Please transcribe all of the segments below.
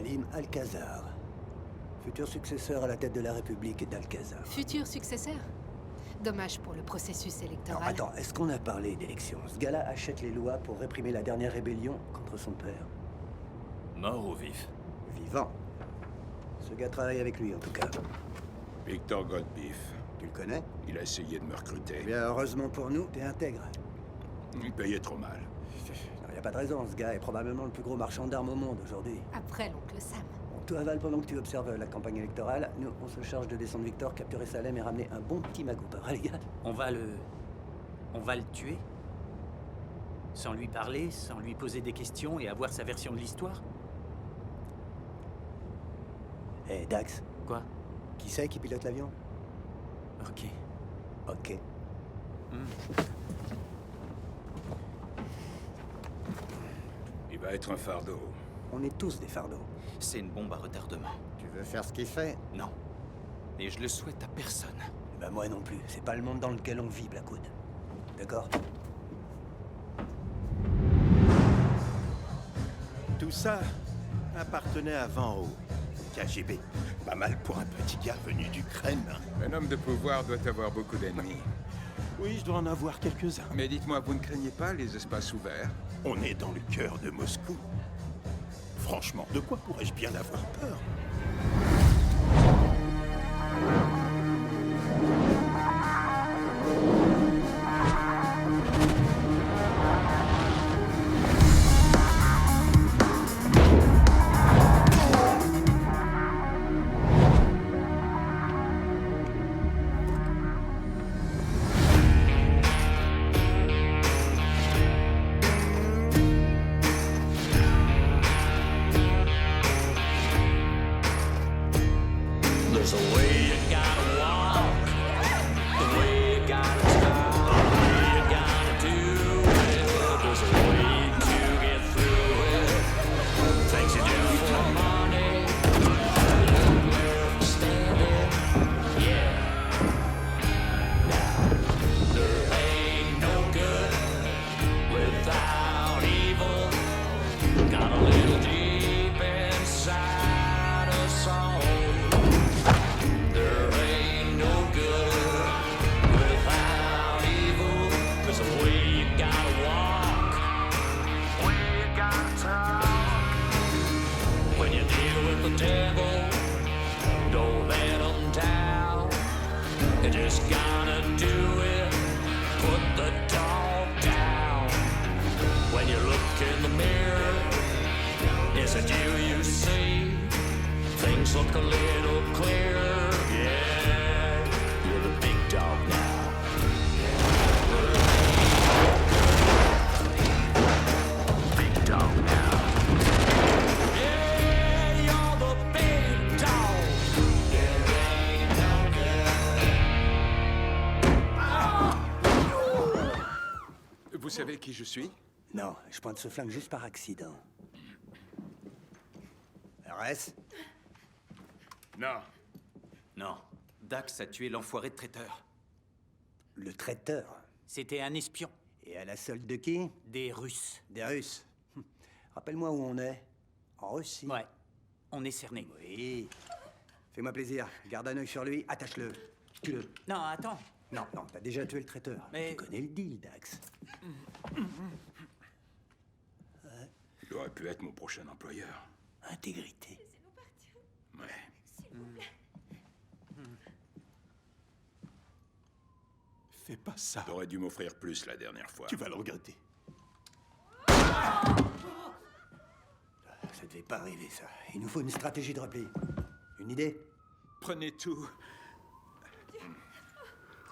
Salim Alcazar. Futur successeur à la tête de la République d'Alcazar. Futur successeur? Dommage pour le processus Non, électoral. attends, est-ce qu'on a parlé d'élections? Ce gars-là achète les lois pour réprimer la dernière rébellion contre son père. Mort ou vif? Vivant. Ce gars travaille avec lui, en tout cas. Victor Goldbeef. Tu le connais? Il a essayé de me recruter. Eh bien, heureusement pour nous, t'es intègre. Il payait trop mal. Il n'y a pas de raison, ce gars est probablement le plus gros marchand d'armes au monde aujourd'hui. Après l'oncle Sam. Bon, toi, Aval, pendant que tu observes la campagne électorale, nous, on se charge de descendre Victor, capturer Salem et ramener un bon petit magoup. Pas vrai, les gars? On va le tuer? Sans lui parler, sans lui poser des questions et avoir sa version de l'histoire? Eh, Dax, Quoi? qui c'est qui pilote l'avion? Ok. Ok. Il va être un fardeau. On est tous des fardeaux. C'est une bombe à retardement. Tu veux faire ce qu'il fait? Non. Et je le souhaite à personne. Ben moi non plus. C'est pas le monde dans lequel on vit, Blackwood. D'accord? Tout ça appartenait avant au KGB. Pas mal pour un petit gars venu d'Ukraine. Un homme de pouvoir doit avoir beaucoup d'ennemis. Oui, je dois en avoir quelques-uns. Mais dites-moi, vous ne craignez pas les espaces ouverts? On est dans le cœur de Moscou. Franchement, de quoi pourrais-je bien avoir peur? There's a way you gotta walk, the way you gotta talk, the way you gotta do it. There's a way to get through it. Things you do for money, where I'm standing, yeah. Now, there ain't no good without evil. Got a little deep inside us all. There ain't no good without evil. There's a way you gotta walk, way you gotta talk. When you deal with the devil, don't let him down. You just gotta do it, put the dog down. When you look in the mirror, is it you see? Things look a little clearer, yeah. You're the big dog now. Big dog now. Yeah, you're the big dog. There ain't no good. Vous savez qui je suis? Non, je pointe ce flingue juste par accident. RS? Non. Non. Dax a tué l'enfoiré de traiteur. Le traiteur. C'était un espion. Et à la solde de qui? Des Russes. Des Russes. Rappelle-moi où on est. En Russie. Ouais. On est cerné. Oui. Fais-moi plaisir. Garde un œil sur lui. Attache-le. Tue-le. Non, attends. Non, t'as déjà tué le traiteur. Mais- Tu connais le deal, Dax. Il aurait pu être mon prochain employeur. Intégrité. Ouais. Fais pas ça. T'aurais dû m'offrir plus la dernière fois. Tu vas le regretter. Ça devait pas arriver, ça. Il nous faut une stratégie de repli. Une idée? Prenez tout.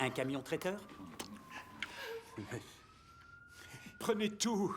Un camion traiteur? Prenez tout.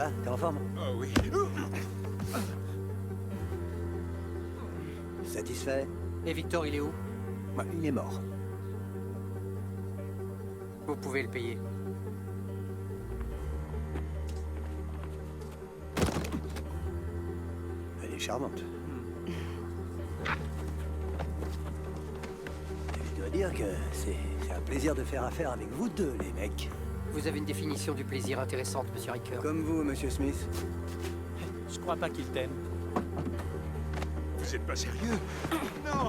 va? T'es en forme? Oh oui. Satisfait? Et Victor, il est où? Ouais, il est mort. Vous pouvez le payer. Elle est charmante. Je dois dire que c'est un plaisir de faire affaire avec vous deux, les mecs. Vous avez une définition du plaisir intéressante, monsieur Riker. Comme vous, monsieur Smith. Je crois pas qu'il t'aime. Vous êtes pas sérieux? Non!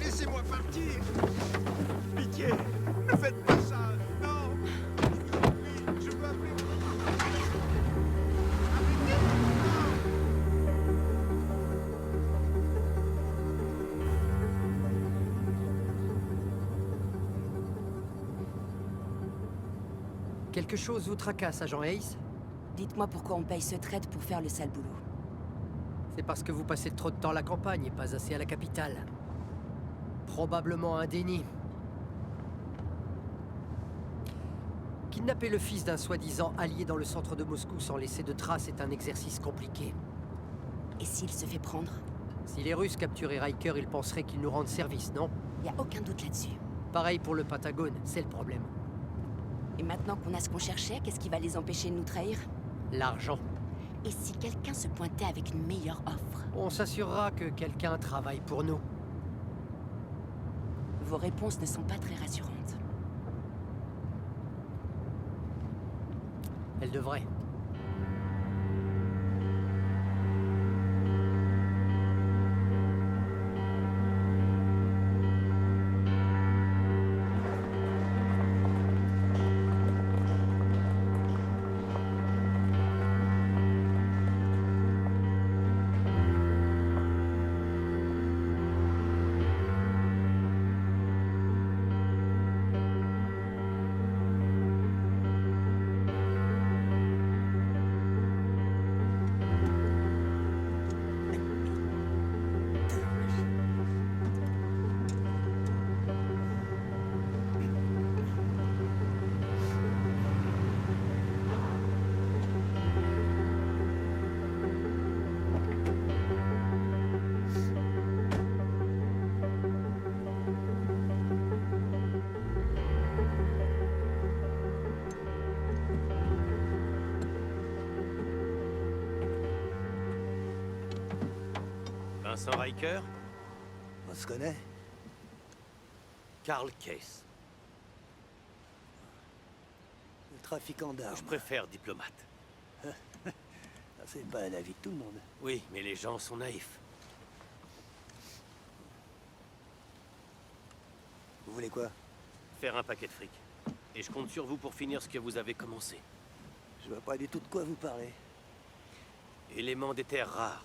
Laissez-moi partir! Pitié! Ne faites pas ça! Non! Je vous en prie, je veux appeler... Quelque chose vous tracasse, agent Ace? Dites-moi pourquoi on paye ce traître pour faire le sale boulot. C'est parce que vous passez trop de temps à la campagne et pas assez à la capitale. Probablement un déni. Kidnapper le fils d'un soi-disant allié dans le centre de Moscou sans laisser de traces est un exercice compliqué. Et s'il se fait prendre? Si les Russes capturaient Riker, ils penseraient qu'ils nous rendent service, non? Y a aucun doute là-dessus. Pareil pour le Pentagone, c'est le problème. Et maintenant qu'on a ce qu'on cherchait, qu'est-ce qui va les empêcher de nous trahir? L'argent. Et si quelqu'un se pointait avec une meilleure offre? On s'assurera que quelqu'un travaille pour nous. Vos réponses ne sont pas très rassurantes. Elle devrait. Vincent Riker, On se connaît? Carl Case. Le trafiquant d'armes. Je préfère diplomate. C'est pas l'avis de tout le monde. Oui, mais les gens sont naïfs. Vous voulez quoi? Faire un paquet de fric. Et je compte sur vous pour finir ce que vous avez commencé. Je vois pas du tout de quoi vous parlez. Éléments des terres rares.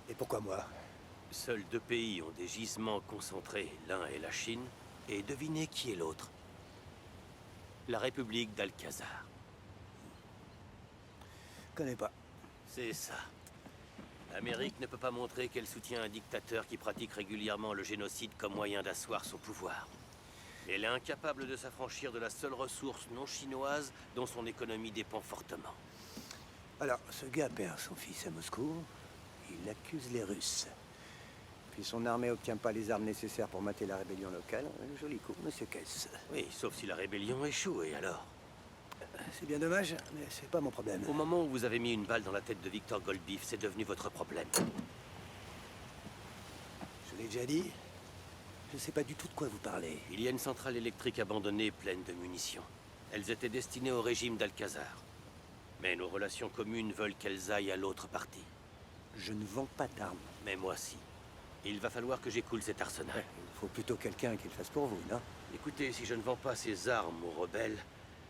Et pourquoi moi? Seuls deux pays ont des gisements concentrés, l'un est la Chine, et devinez qui est l'autre. La République d'Al-Khazar. Connais pas. C'est ça. L'Amérique ne peut pas montrer qu'elle soutient un dictateur qui pratique régulièrement le génocide comme moyen d'asseoir son pouvoir. Elle est incapable de s'affranchir de la seule ressource non chinoise dont son économie dépend fortement. Alors, ce gars perd son fils à Moscou. Il accuse les Russes. Puis son armée obtient pas les armes nécessaires pour mater la rébellion locale. Un joli coup, monsieur Case. Oui, sauf si la rébellion échoue, et alors? C'est bien dommage, mais c'est pas mon problème. Au moment où vous avez mis une balle dans la tête de Victor Goldbeef, c'est devenu votre problème. Je l'ai déjà dit. Je sais pas du tout de quoi vous parlez. Il y a une centrale électrique abandonnée pleine de munitions. Elles étaient destinées au régime d'Al-Khazar. Mais nos relations communes veulent qu'elles aillent à l'autre partie. Je ne vends pas d'armes. Mais moi si. Il va falloir que j'écoule cet arsenal. Il faut plutôt quelqu'un qui le fasse pour vous, non? Écoutez, si je ne vends pas ces armes aux rebelles,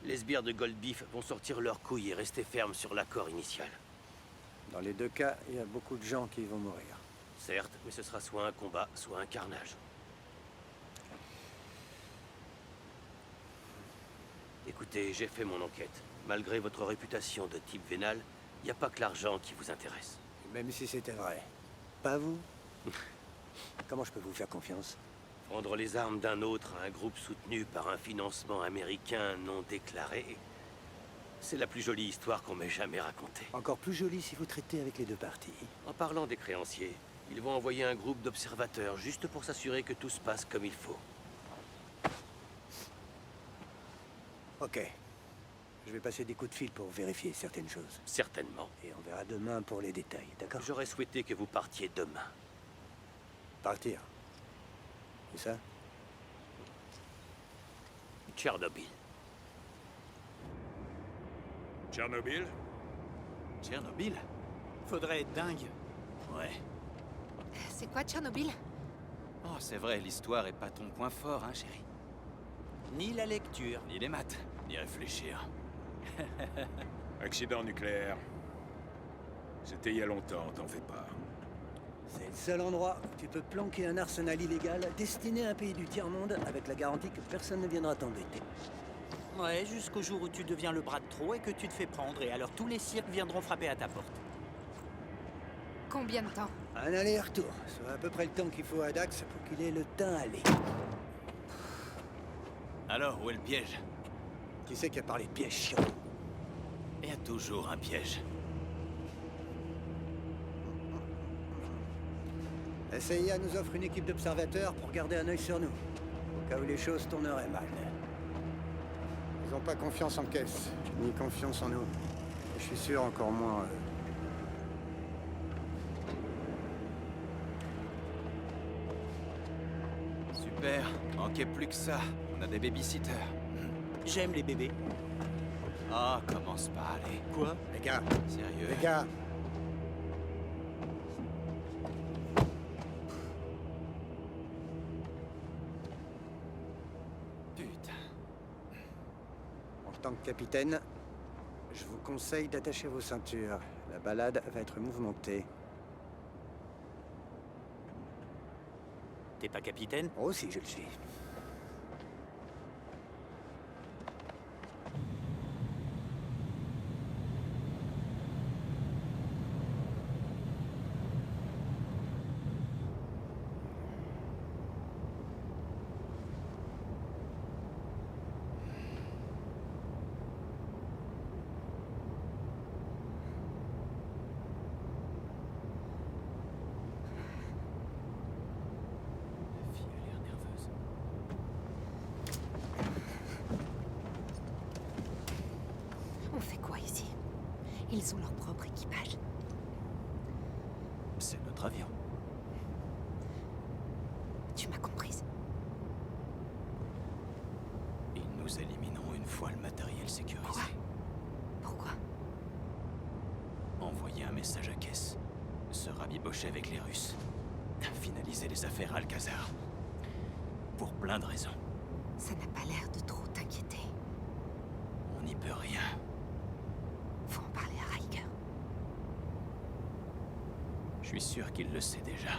les sbires de Goldbeef vont sortir leurs couilles et rester fermes sur l'accord initial. Dans les deux cas, il y a beaucoup de gens qui vont mourir. Certes, mais ce sera soit un combat, soit un carnage. Écoutez, j'ai fait mon enquête. Malgré votre réputation de type vénal, il n'y a pas que l'argent qui vous intéresse. Même si c'était vrai. Pas vous? Comment je peux vous faire confiance? Vendre les armes d'un autre à un groupe soutenu par un financement américain non déclaré, c'est la plus jolie histoire qu'on m'ait jamais racontée. Encore plus joli si vous traitez avec les deux parties. En parlant des créanciers, ils vont envoyer un groupe d'observateurs juste pour s'assurer que tout se passe comme il faut. Ok. Je vais passer des coups de fil pour vérifier certaines choses. Certainement. Et on verra demain pour les détails, d'accord? J'aurais souhaité que vous partiez demain. Partir. C'est ça? Tchernobyl. Tchernobyl? Tchernobyl? Faudrait être dingue. Ouais. C'est quoi Tchernobyl? Oh, c'est vrai, l'histoire est pas ton point fort, hein, chérie? Ni la lecture. Ni les maths, ni réfléchir. Accident nucléaire. C'était il y a longtemps, t'en fais pas. C'est le seul endroit où tu peux planquer un arsenal illégal destiné à un pays du tiers-monde avec la garantie que personne ne viendra t'embêter. Ouais, jusqu'au jour où tu deviens le bras de trop et que tu te fais prendre, et alors tous les cirques viendront frapper à ta porte. Combien de temps? Un aller-retour, soit à peu près le temps qu'il faut à Dax pour qu'il ait le temps à aller. Alors, où est le piège? Qui c'est qui a parlé de piège, chiant? Il y a toujours un piège. La CIA nous offre une équipe d'observateurs pour garder un œil sur nous, au cas où les choses tourneraient mal. Ils n'ont pas confiance en Caisse, ni confiance en nous. Et je suis sûr encore moins... Super, manquait plus que ça. On a des babysitters. J'aime les bébés. Ah, commence pas, allez. Quoi? Les gars, Sérieux? les gars, Putain. en tant que capitaine, je vous conseille d'attacher vos ceintures. La balade va être mouvementée. T'es pas capitaine? Oh si, je le suis. La fille a l'air nerveuse. On fait quoi ici? Ils ont leur propre équipage. C'est notre avion. Tu m'as comprise. Ils nous élimineront une fois le matériel sécurisé. Quoi? Pourquoi? Envoyer un message à Caisse. Se rabibocher avec les Russes. Finaliser les affaires Alcazar. Pour plein de raisons. Ça n'a pas l'air de trop t'inquiéter. On n'y peut rien. Faut en parler à Riker. Je suis sûr qu'il le sait déjà.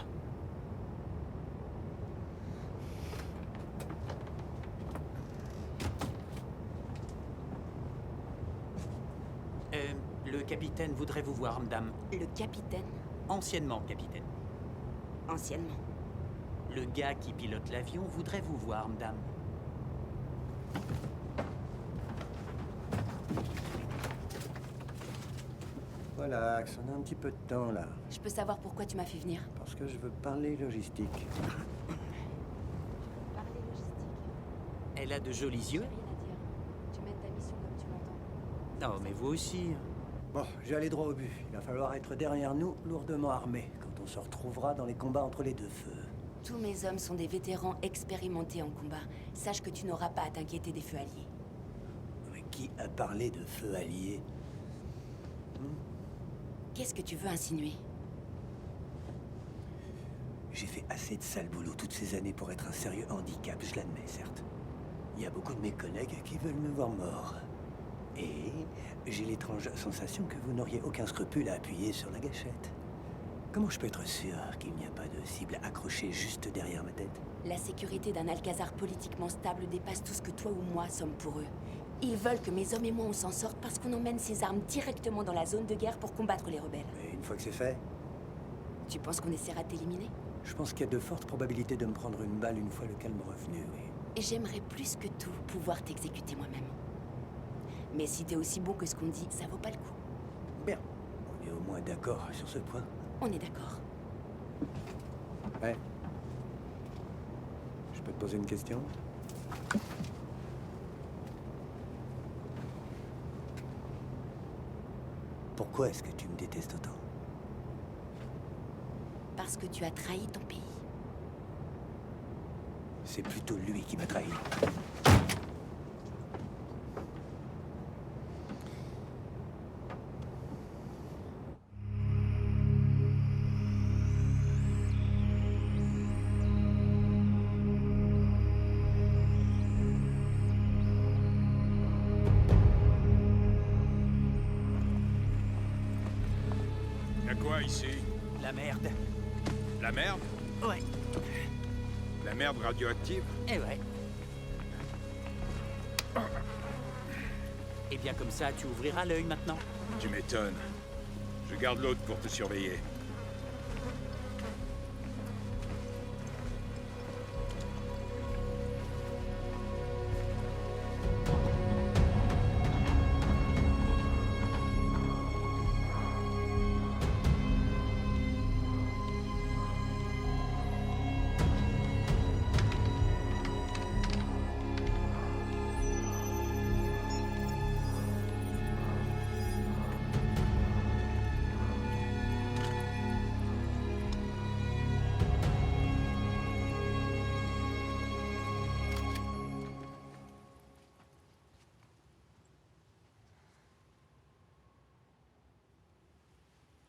Le capitaine voudrait vous voir, madame. Le capitaine, Anciennement capitaine. anciennement. Le gars qui pilote l'avion voudrait vous voir, madame. Relax, on a un petit peu de temps là. Je peux savoir pourquoi tu m'as fait venir? Parce que je veux parler logistique. Parler logistique. Elle a de jolis yeux. Rien à dire. Tu mènes ta mission comme tu l'entends. Non, mais vous aussi. Bon, je vais aller droit au but. Il va falloir être derrière nous, lourdement armés, quand on se retrouvera dans les combats entre les deux feux. Tous mes hommes sont des vétérans expérimentés en combat. Sache que tu n'auras pas à t'inquiéter des feux alliés. Mais qui a parlé de feu allié? Qu'est-ce que tu veux insinuer? J'ai fait assez de sale boulot toutes ces années pour être un sérieux handicap, je l'admets, certes. Il y a beaucoup de mes collègues qui veulent me voir mort. Et j'ai l'étrange sensation que vous n'auriez aucun scrupule à appuyer sur la gâchette. Comment je peux être sûr qu'il n'y a pas de cible accrochée juste derrière ma tête? La sécurité d'un Alcazar politiquement stable dépasse tout ce que toi ou moi sommes pour eux. Ils veulent que mes hommes et moi on s'en sorte parce qu'on emmène ces armes directement dans la zone de guerre pour combattre les rebelles. Mais une fois que c'est fait, Tu penses qu'on essaiera de t'éliminer? Je pense qu'il y a de fortes probabilités de me prendre une balle une fois le calme revenu, oui. Et j'aimerais plus que tout pouvoir t'exécuter moi-même. Mais si t'es aussi bon que ce qu'on dit, ça vaut pas le coup. Bien. On est au moins d'accord sur ce point. On est d'accord. Ouais. Je peux te poser une question? Pourquoi est-ce que tu me détestes autant? Parce que tu as trahi ton pays. C'est plutôt lui qui m'a trahi. Y'a quoi ici? La merde. La merde? Ouais. La merde radioactive? Eh ouais. Et bien comme ça, tu ouvriras l'œil maintenant. Tu m'étonnes. Je garde l'autre pour te surveiller.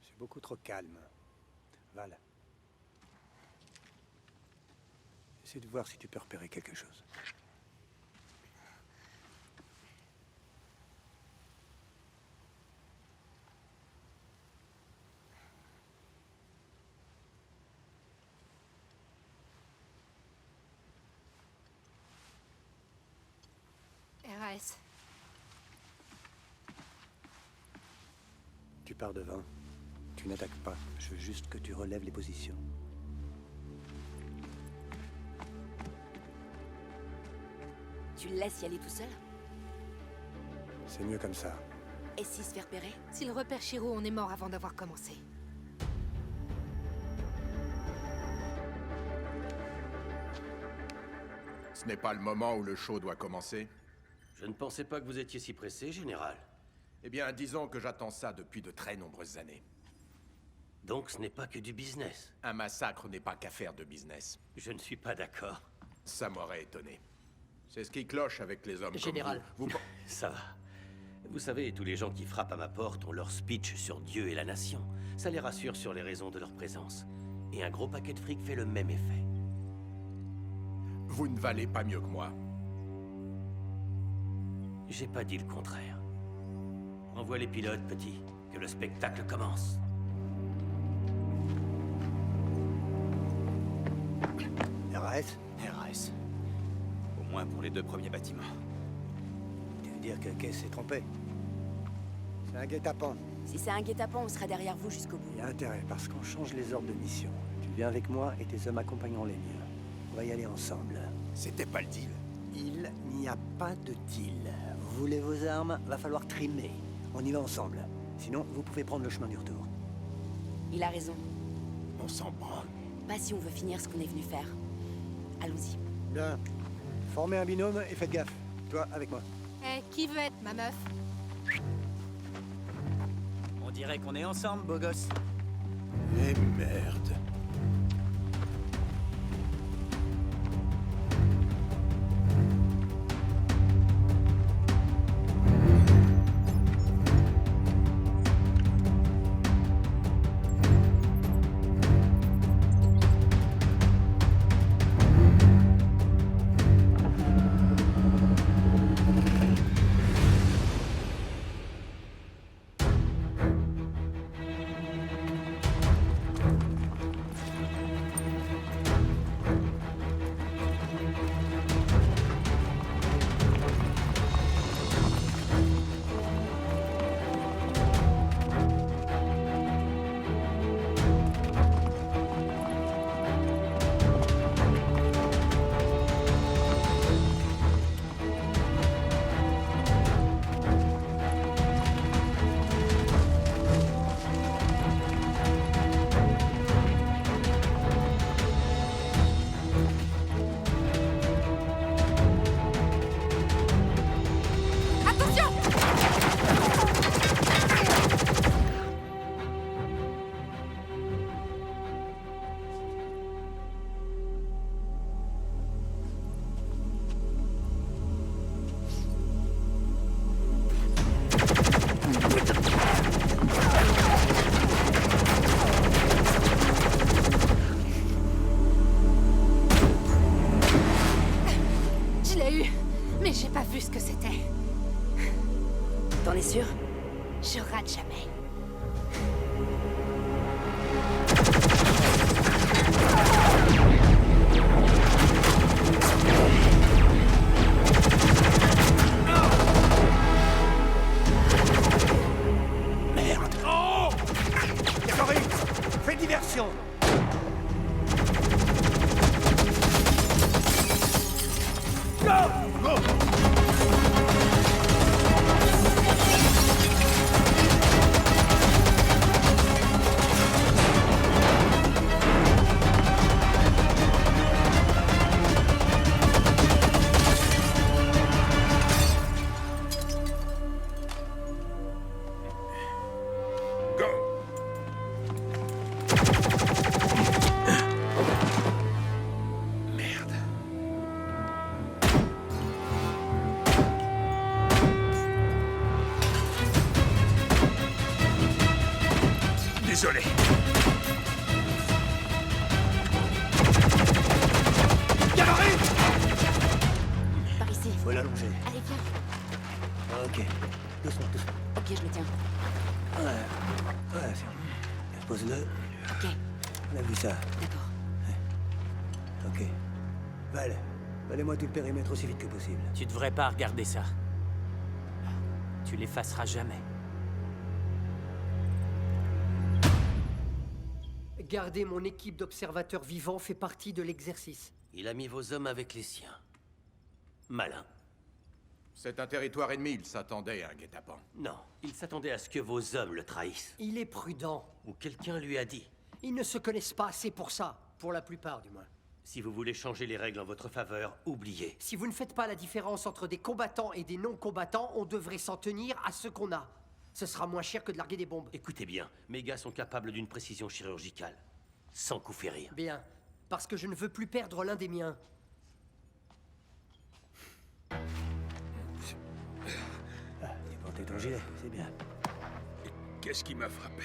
C'est beaucoup trop calme. Val. Essaie de voir si tu peux repérer quelque chose. RAS. Tu pars devant. Tu n'attaques pas. Je veux juste que tu relèves les positions. Tu le laisses y aller tout seul? C'est mieux comme ça. Et s'il se fait repérer? S'il repère Shiro, on est mort avant d'avoir commencé. Ce n'est pas le moment où le show doit commencer. Je ne pensais pas que vous étiez si pressé, Général. Eh bien, disons que j'attends ça depuis de très nombreuses années. Donc ce n'est pas que du business. Un massacre n'est pas qu'affaire de business. Je ne suis pas d'accord. Ça m'aurait étonné. C'est ce qui cloche avec les hommes Général. comme vous. Ça va. Vous savez, tous les gens qui frappent à ma porte ont leur speech sur Dieu et la nation. Ça les rassure sur les raisons de leur présence. Et un gros paquet de fric fait le même effet. Vous ne valez pas mieux que moi. J'ai pas dit le contraire. Envoie les pilotes, petit. Que le spectacle commence. RAS? RAS. Au moins pour les 2 premiers bâtiments. Tu veux dire que Kess s'est trompé? C'est un guet-apens. Si c'est un guet-apens, on sera derrière vous jusqu'au bout. Il y a intérêt, parce qu'on change les ordres de mission. Tu viens avec moi et tes hommes accompagneront les miens. On va y aller ensemble. C'était pas le deal. Il n'y a pas de deal. Vous voulez vos armes? Va falloir trimer. On y va ensemble. Sinon, vous pouvez prendre le chemin du retour. Il a raison. On s'en branle. Pas si on veut finir ce qu'on est venu faire. Allons-y. Bien. Formez un binôme et faites gaffe. Toi, avec moi. Eh, qui veut être ma meuf? On dirait qu'on est ensemble, beau gosse. Eh merde. Je rate jamais. Merde. Oh! Corey, fais diversion. Go! Merde. Désolé. Par ici. Faut l'allonger. Allez, viens. Ok. Doucement, doucement. Ok, je le tiens. Ouais, c'est bon. Pose-le. Ok, On a vu ça. d'accord. Ok. Val, valez-moi tout le périmètre aussi vite que possible. Tu devrais pas regarder ça. Tu l'effaceras jamais. Garder mon équipe d'observateurs vivants fait partie de l'exercice. Il a mis vos hommes avec les siens. Malin. C'est un territoire ennemi, il s'attendait à un guet-apens. Non, il s'attendait à ce que vos hommes le trahissent. Il est prudent. Ou quelqu'un lui a dit. Ils ne se connaissent pas assez pour ça. Pour la plupart, du moins. Si vous voulez changer les règles en votre faveur, oubliez. Si vous ne faites pas la différence entre des combattants et des non-combattants, on devrait s'en tenir à ce qu'on a. Ce sera moins cher que de larguer des bombes. Écoutez bien, mes gars sont capables d'une précision chirurgicale. Sans coup férir. Bien. Parce que je ne veux plus perdre l'un des miens. T'es porté ton gilet, c'est bien. Qu'est-ce qui m'a frappé?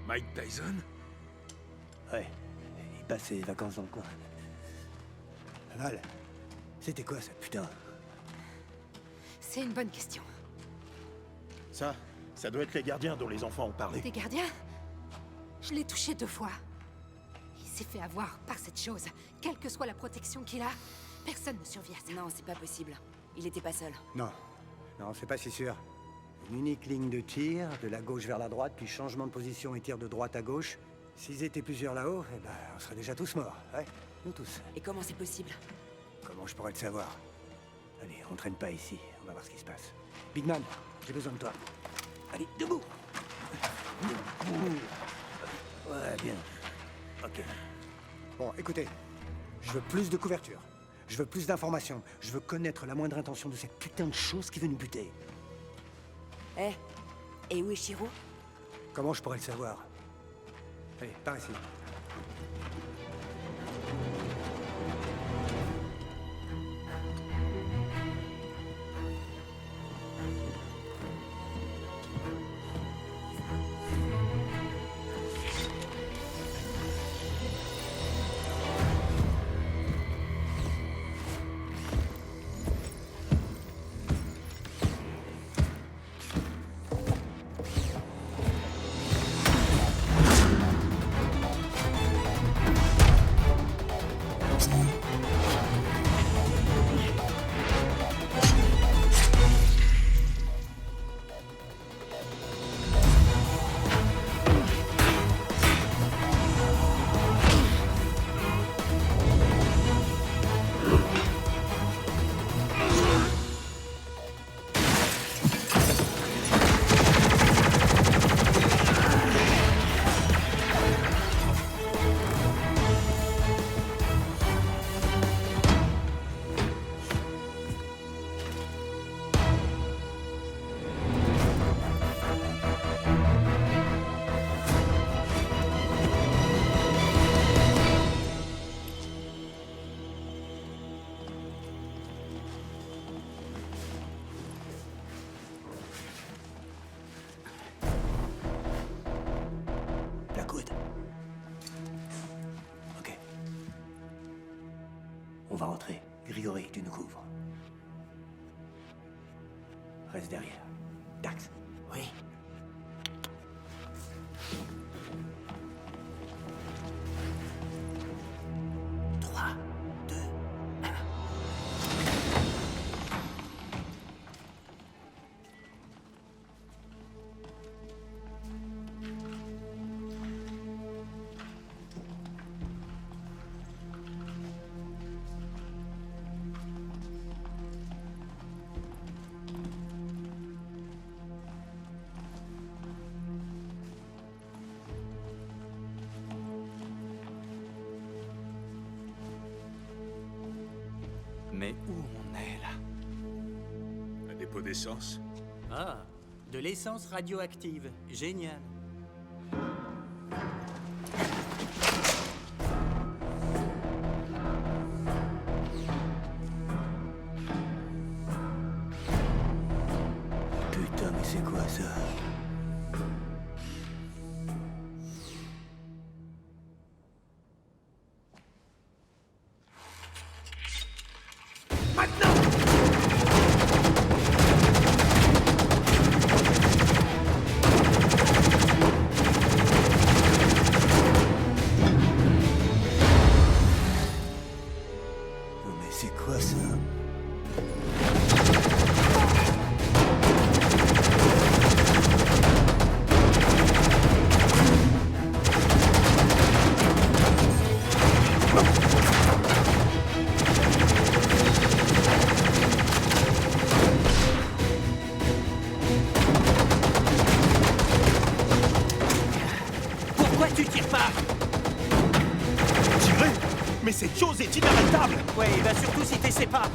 Mike Tyson? Ouais, il passe ses vacances dans le coin. Val, c'était quoi ça, putain? C'est une bonne question. Ça doit être les gardiens dont les enfants ont parlé. Des gardiens? Je l'ai touché 2 fois. Il s'est fait avoir par cette chose. Quelle que soit la protection qu'il a, personne ne survit à ça. Non, c'est pas possible. Il était pas seul. Non, non, c'est pas si sûr. Une unique ligne de tir, de la gauche vers la droite, puis changement de position et tir de droite à gauche. S'ils étaient plusieurs là-haut, eh ben, on serait déjà tous morts. Ouais, nous tous. Et comment c'est possible? Comment je pourrais le savoir? Allez, on traîne pas ici. On va voir ce qui se passe. Big Man, j'ai besoin de toi. Allez, debout. Debout. Ouais, bien. Ok. Bon, écoutez. Je veux plus de couverture. Je veux plus d'informations. Je veux connaître la moindre intention de cette putain de chose qui veut nous buter. Eh, et où est Shiro? Comment je pourrais le savoir? Allez, par ici. On va rentrer. Grigory, tu nous couvres. Reste derrière. Dax. Oui. Mais où on est, là? Un dépôt d'essence? Ah, de l'essence radioactive. Génial. Putain, mais c'est quoi ça? Non mais c'est quoi ça? Pourquoi tu tires pas? Tirer? Mais cette chose est inarrêtable! Ouais, bah surtout si t'essaies pas.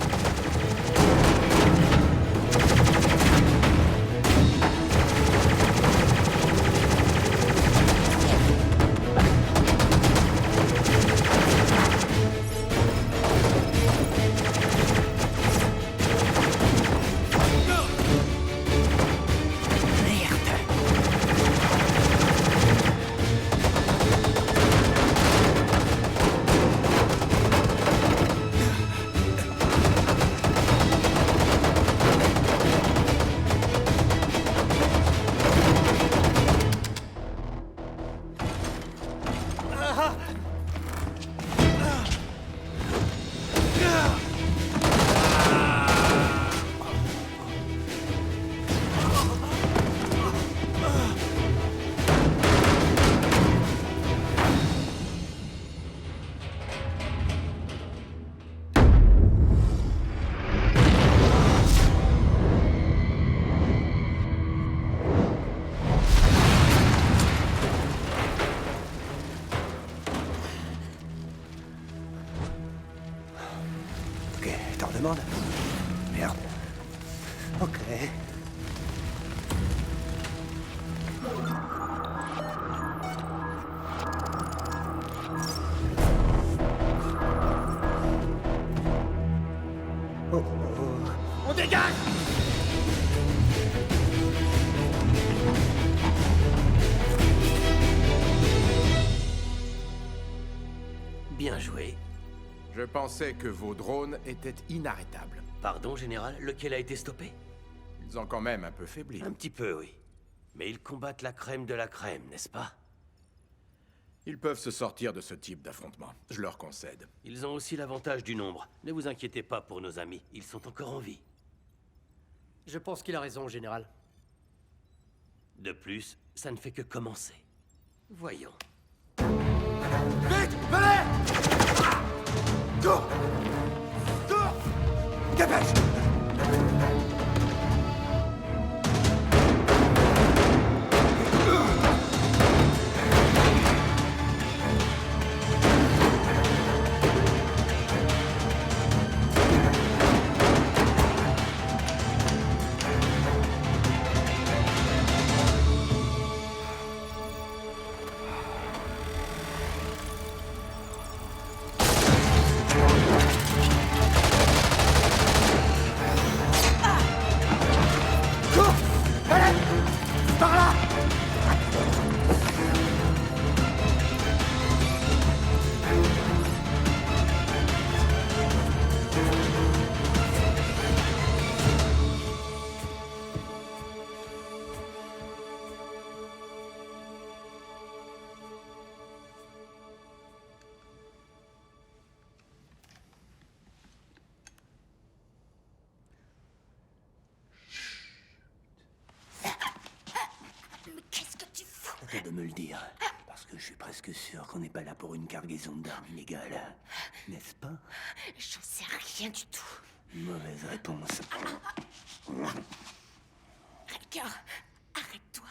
Ok, t'en demandes? Merde. Ok. Oh, oh. On dégage! Bien joué. Je pensais que vos drones étaient inarrêtables. Pardon, général, lequel a été stoppé? Ils ont quand même un peu faibli. Un petit peu, oui. Mais ils combattent la crème de la crème, n'est-ce pas? Ils peuvent se sortir de ce type d'affrontement. Je leur concède. Ils ont aussi l'avantage du nombre. Ne vous inquiétez pas pour nos amis, ils sont encore en vie. Je pense qu'il a raison, général. De plus, ça ne fait que commencer. Voyons. Vite, venez! Cours! Cours! Dépêche! Arrête de me le dire, parce que je suis presque sûr qu'on n'est pas là pour une cargaison d'armes illégales. N'est-ce pas? J'en sais rien du tout. Mauvaise réponse. Rutger, arrête-toi.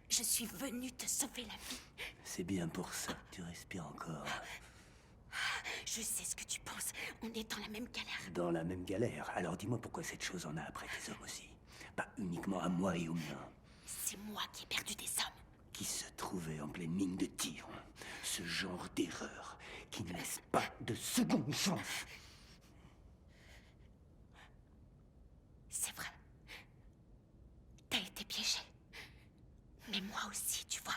Je suis venue te sauver la vie. C'est bien pour ça que tu respires encore. Je sais ce que tu penses. On est dans la même galère. Dans la même galère. Alors dis-moi pourquoi cette chose en a après tes hommes aussi. Pas uniquement à moi et aux miens. C'est moi qui ai perdu des hommes. Qui se trouvaient en pleine ligne de tir. Ce genre d'erreur qui ne laisse pas de seconde chance. C'est vrai. T'as été piégé. Mais moi aussi, tu vois.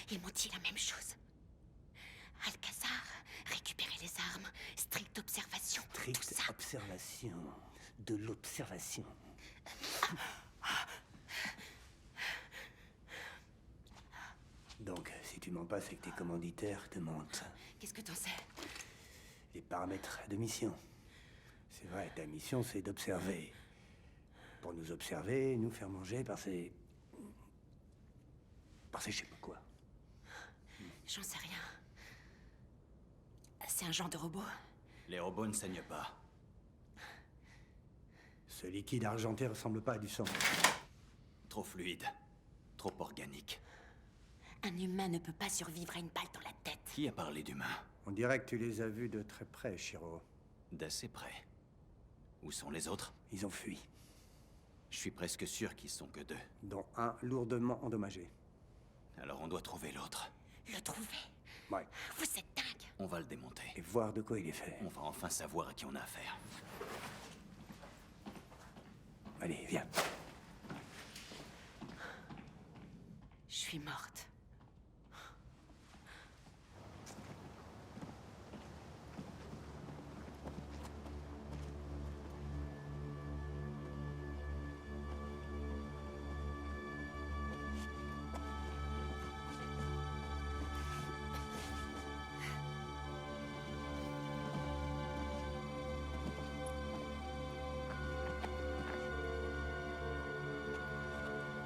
Ils m'ont dit la même chose. Alcazar, récupérer les armes, stricte observation, tout Stricte ça. observation. De l'observation. Donc, si tu mens pas, c'est que tes commanditaires te mentent. Qu'est-ce que t'en sais? Les paramètres de mission. C'est vrai, ta mission, c'est d'observer. Pour nous observer, nous faire manger par ces... par ces je sais pas quoi. J'en sais rien. C'est un genre de robot. Les robots ne saignent pas. Ce liquide argenté ressemble pas à du sang. Trop fluide. Trop organique. Un humain ne peut pas survivre à une balle dans la tête. Qui a parlé d'humains? On dirait que tu les as vus de très près, Shiro. D'assez près. Où sont les autres? Ils ont fui, Je suis presque sûr qu'ils sont que 2. dont un lourdement endommagé. Alors on doit trouver l'autre. Le trouver? Ouais, Vous êtes dingue. On va le démonter. et voir de quoi il est fait. On va enfin savoir à qui on a affaire. Allez, viens. Je suis morte.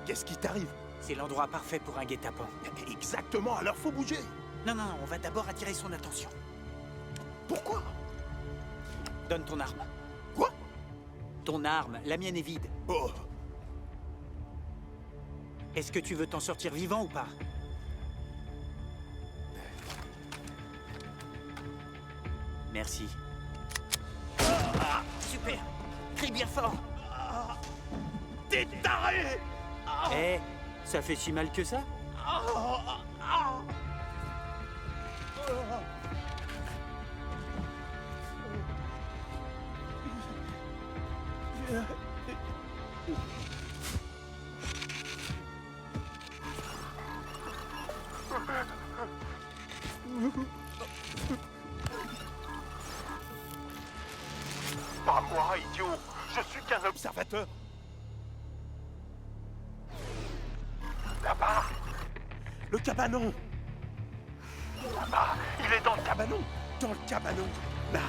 Qu'est-ce qui t'arrive? C'est l'endroit parfait pour un guet-apens. Exactement, alors faut bouger. Non, non, on va d'abord attirer son attention. Pourquoi? Donne ton arme. Quoi? Ton arme, la mienne est vide. Oh, Est-ce que tu veux t'en sortir vivant ou pas? Merci. Super! Crie bien fort! t'es taré! Eh, ça fait si mal que ça? Pas moi, idiot. Je suis qu'un observateur. Là-bas. Le cabanon. Là-bas. Il est dans le cabanon. Dans le cabanon. Là.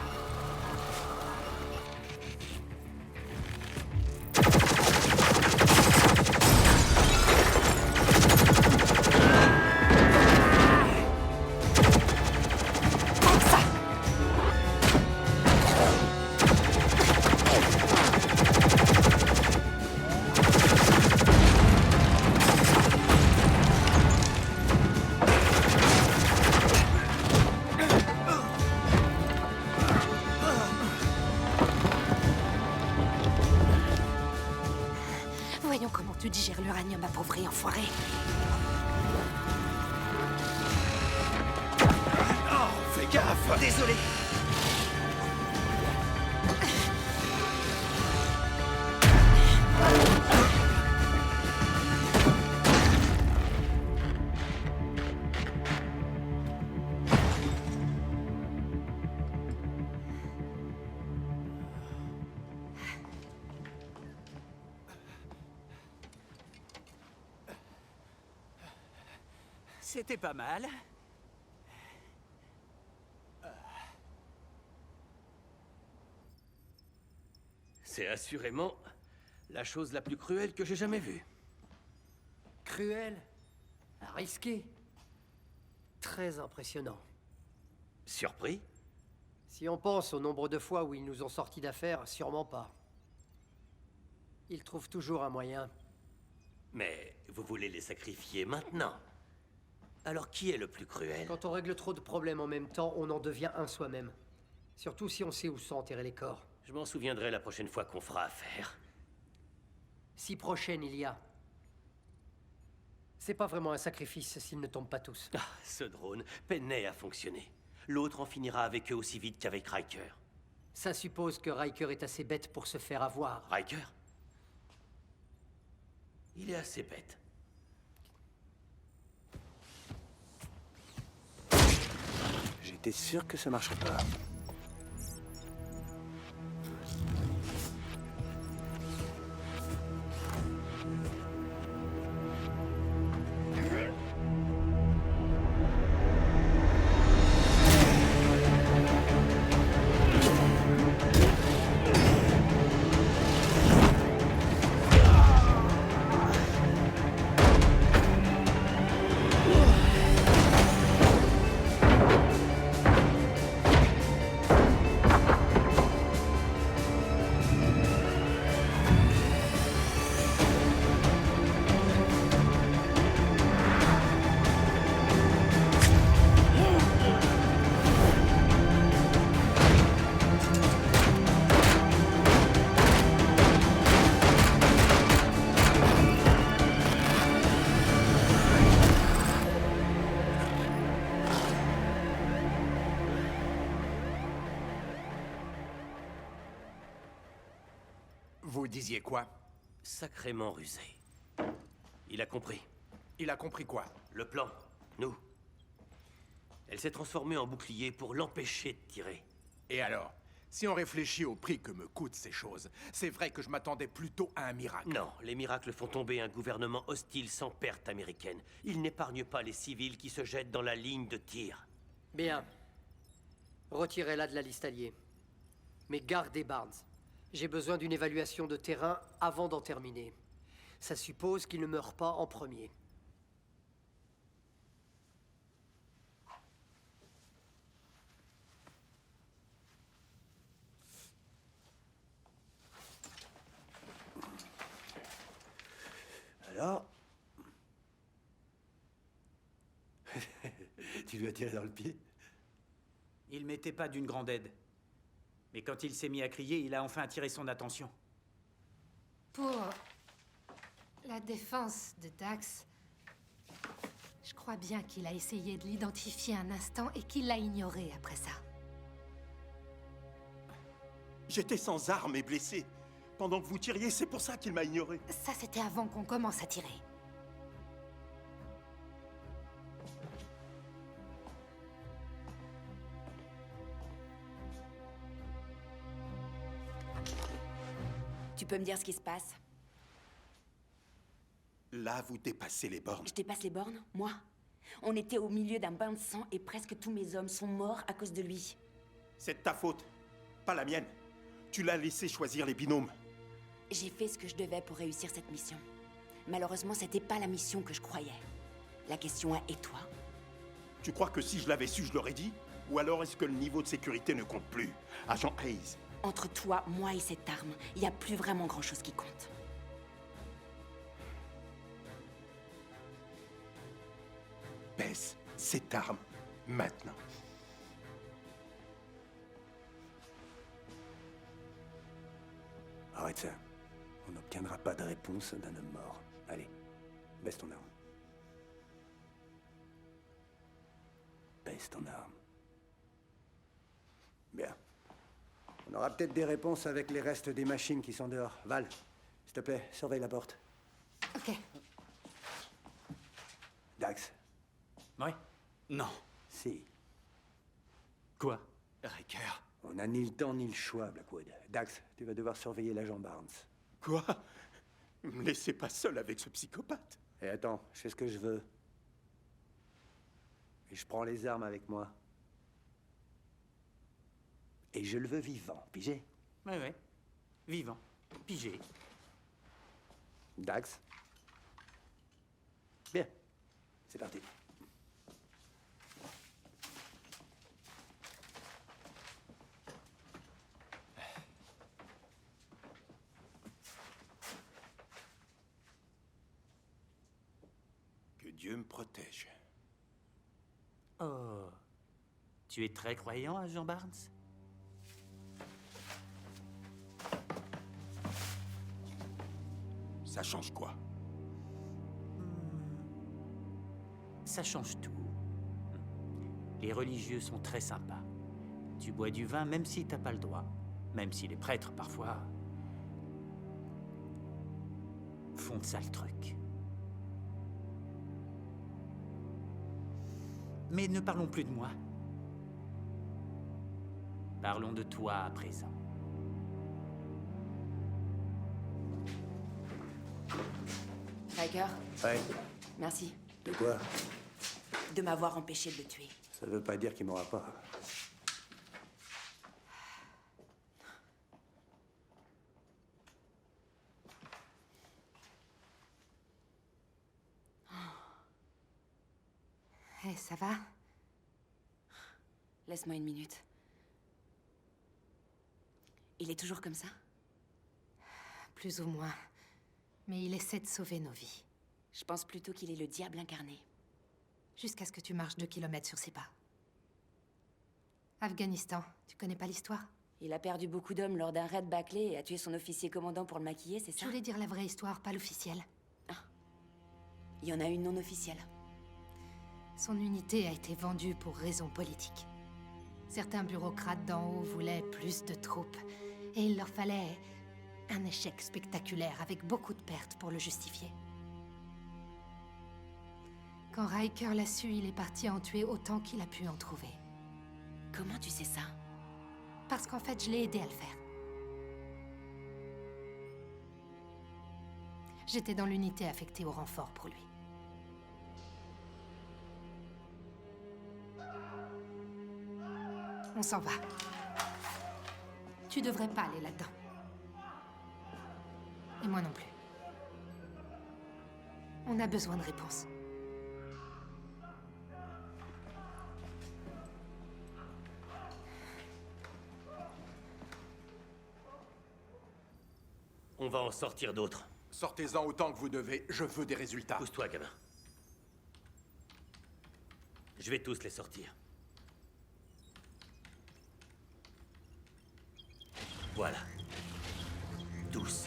Voyons comment tu digères l'uranium appauvri, enfoiré. Oh, fais gaffe. Désolé! C'était pas mal. C'est assurément la chose la plus cruelle que j'ai jamais vue. Cruel, risqué, très impressionnant. Surpris? Si on pense au nombre de fois où ils nous ont sortis d'affaires, sûrement pas. Ils trouvent toujours un moyen. Mais vous voulez les sacrifier maintenant? Alors qui est le plus cruel? Quand on règle trop de problèmes en même temps, on en devient un soi-même. Surtout si on sait où sont enterrés les corps. Je m'en souviendrai la prochaine fois qu'on fera affaire. Si prochaine il y a. C'est pas vraiment un sacrifice s'ils ne tombent pas tous. Ah, ce drone peinait à fonctionner. L'autre en finira avec eux aussi vite qu'avec Riker. Ça suppose que Riker est assez bête pour se faire avoir. Riker? Il est assez bête. J'étais sûr que ça marcherait pas. Vous disiez quoi? Sacrément rusé. Il a compris. Il a compris quoi? Le plan. Nous. Elle s'est transformée en bouclier pour l'empêcher de tirer. Et alors? Si on réfléchit au prix que me coûtent ces choses, c'est vrai que je m'attendais plutôt à un miracle. Non, les miracles font tomber un gouvernement hostile sans perte américaine. Ils n'épargnent pas les civils qui se jettent dans la ligne de tir. Bien. Retirez-la de la liste alliée. Mais gardez Barnes. J'ai besoin d'une évaluation de terrain avant d'en terminer. Ça suppose qu'il ne meurt pas en premier. Alors? Tu lui as tiré dans le pied? Il m'était pas d'une grande aide. Mais quand il s'est mis à crier, il a enfin attiré son attention. Pour la défense de Dax, je crois bien qu'il a essayé de l'identifier un instant et qu'il l'a ignoré après ça. J'étais sans armes et blessé. Pendant que vous tiriez, c'est pour ça qu'il m'a ignoré. Ça, c'était avant qu'on commence à tirer. Tu peux me dire ce qui se passe? Là, vous dépassez les bornes. Je dépasse les bornes? Moi? On était au milieu d'un bain de sang et presque tous mes hommes sont morts à cause de lui. C'est de ta faute, pas la mienne. Tu l'as laissé choisir les binômes. J'ai fait ce que je devais pour réussir cette mission. Malheureusement, c'était pas la mission que je croyais. La question est, et toi? Tu crois que si je l'avais su, je l'aurais dit? Ou alors est-ce que le niveau de sécurité ne compte plus? Agent Hayes. Entre toi, moi et cette arme, il n'y a plus vraiment grand-chose qui compte. Baisse cette arme, maintenant. Arrête ça. On n'obtiendra pas de réponse d'un homme mort. Allez, baisse ton arme. Baisse ton arme. Bien. On aura peut-être des réponses avec les restes des machines qui sont dehors. Val, s'il te plaît, surveille la porte. Ok. Dax. Ouais? Non. Si. Quoi? Riker. On n'a ni le temps ni le choix, Blackwood. Dax, tu vas devoir surveiller l'agent Barnes. Quoi? Me laissez pas seul avec ce psychopathe. Et attends, je fais ce que je veux. Et je prends les armes avec moi. Et je le veux vivant, pigé? Ouais. Vivant. Pigé. Dax? Bien. C'est parti. Que Dieu me protège. Oh. Tu es très croyant, agent Barnes? Ça change quoi? Ça change tout. Les religieux sont très sympas. Tu bois du vin même si t'as pas le droit. Même si les prêtres, parfois, font de sales trucs. Mais ne parlons plus de moi. Parlons de toi à présent. Riker, Ouais, merci de quoi? de m'avoir empêché de le tuer. Ça veut pas dire qu'il m'aura pas. Hé, ça va? Laisse-moi une minute. Il est toujours comme ça? Plus ou moins. Mais il essaie de sauver nos vies. Je pense plutôt qu'il est le diable incarné. Jusqu'à ce que tu marches 2 kilomètres sur ses pas. Afghanistan, tu connais pas l'histoire? Il a perdu beaucoup d'hommes lors d'un raid bâclé et a tué son officier commandant pour le maquiller, c'est ça? Je voulais dire la vraie histoire, pas l'officielle. Il y en a une non officielle. Son unité a été vendue pour raisons politiques. Certains bureaucrates d'en haut voulaient plus de troupes. Et il leur fallait un échec spectaculaire avec beaucoup de pertes pour le justifier. Quand Riker l'a su, il est parti en tuer autant qu'il a pu en trouver. Comment tu sais ça? Parce qu'en fait, je l'ai aidé à le faire. J'étais dans l'unité affectée au renfort pour lui. On s'en va. Tu devrais pas aller là-dedans. Et moi non plus. On a besoin de réponses. On va en sortir d'autres. Sortez-en autant que vous devez, je veux des résultats. Pousse-toi, gamin. Je vais tous les sortir. Voilà. Tous.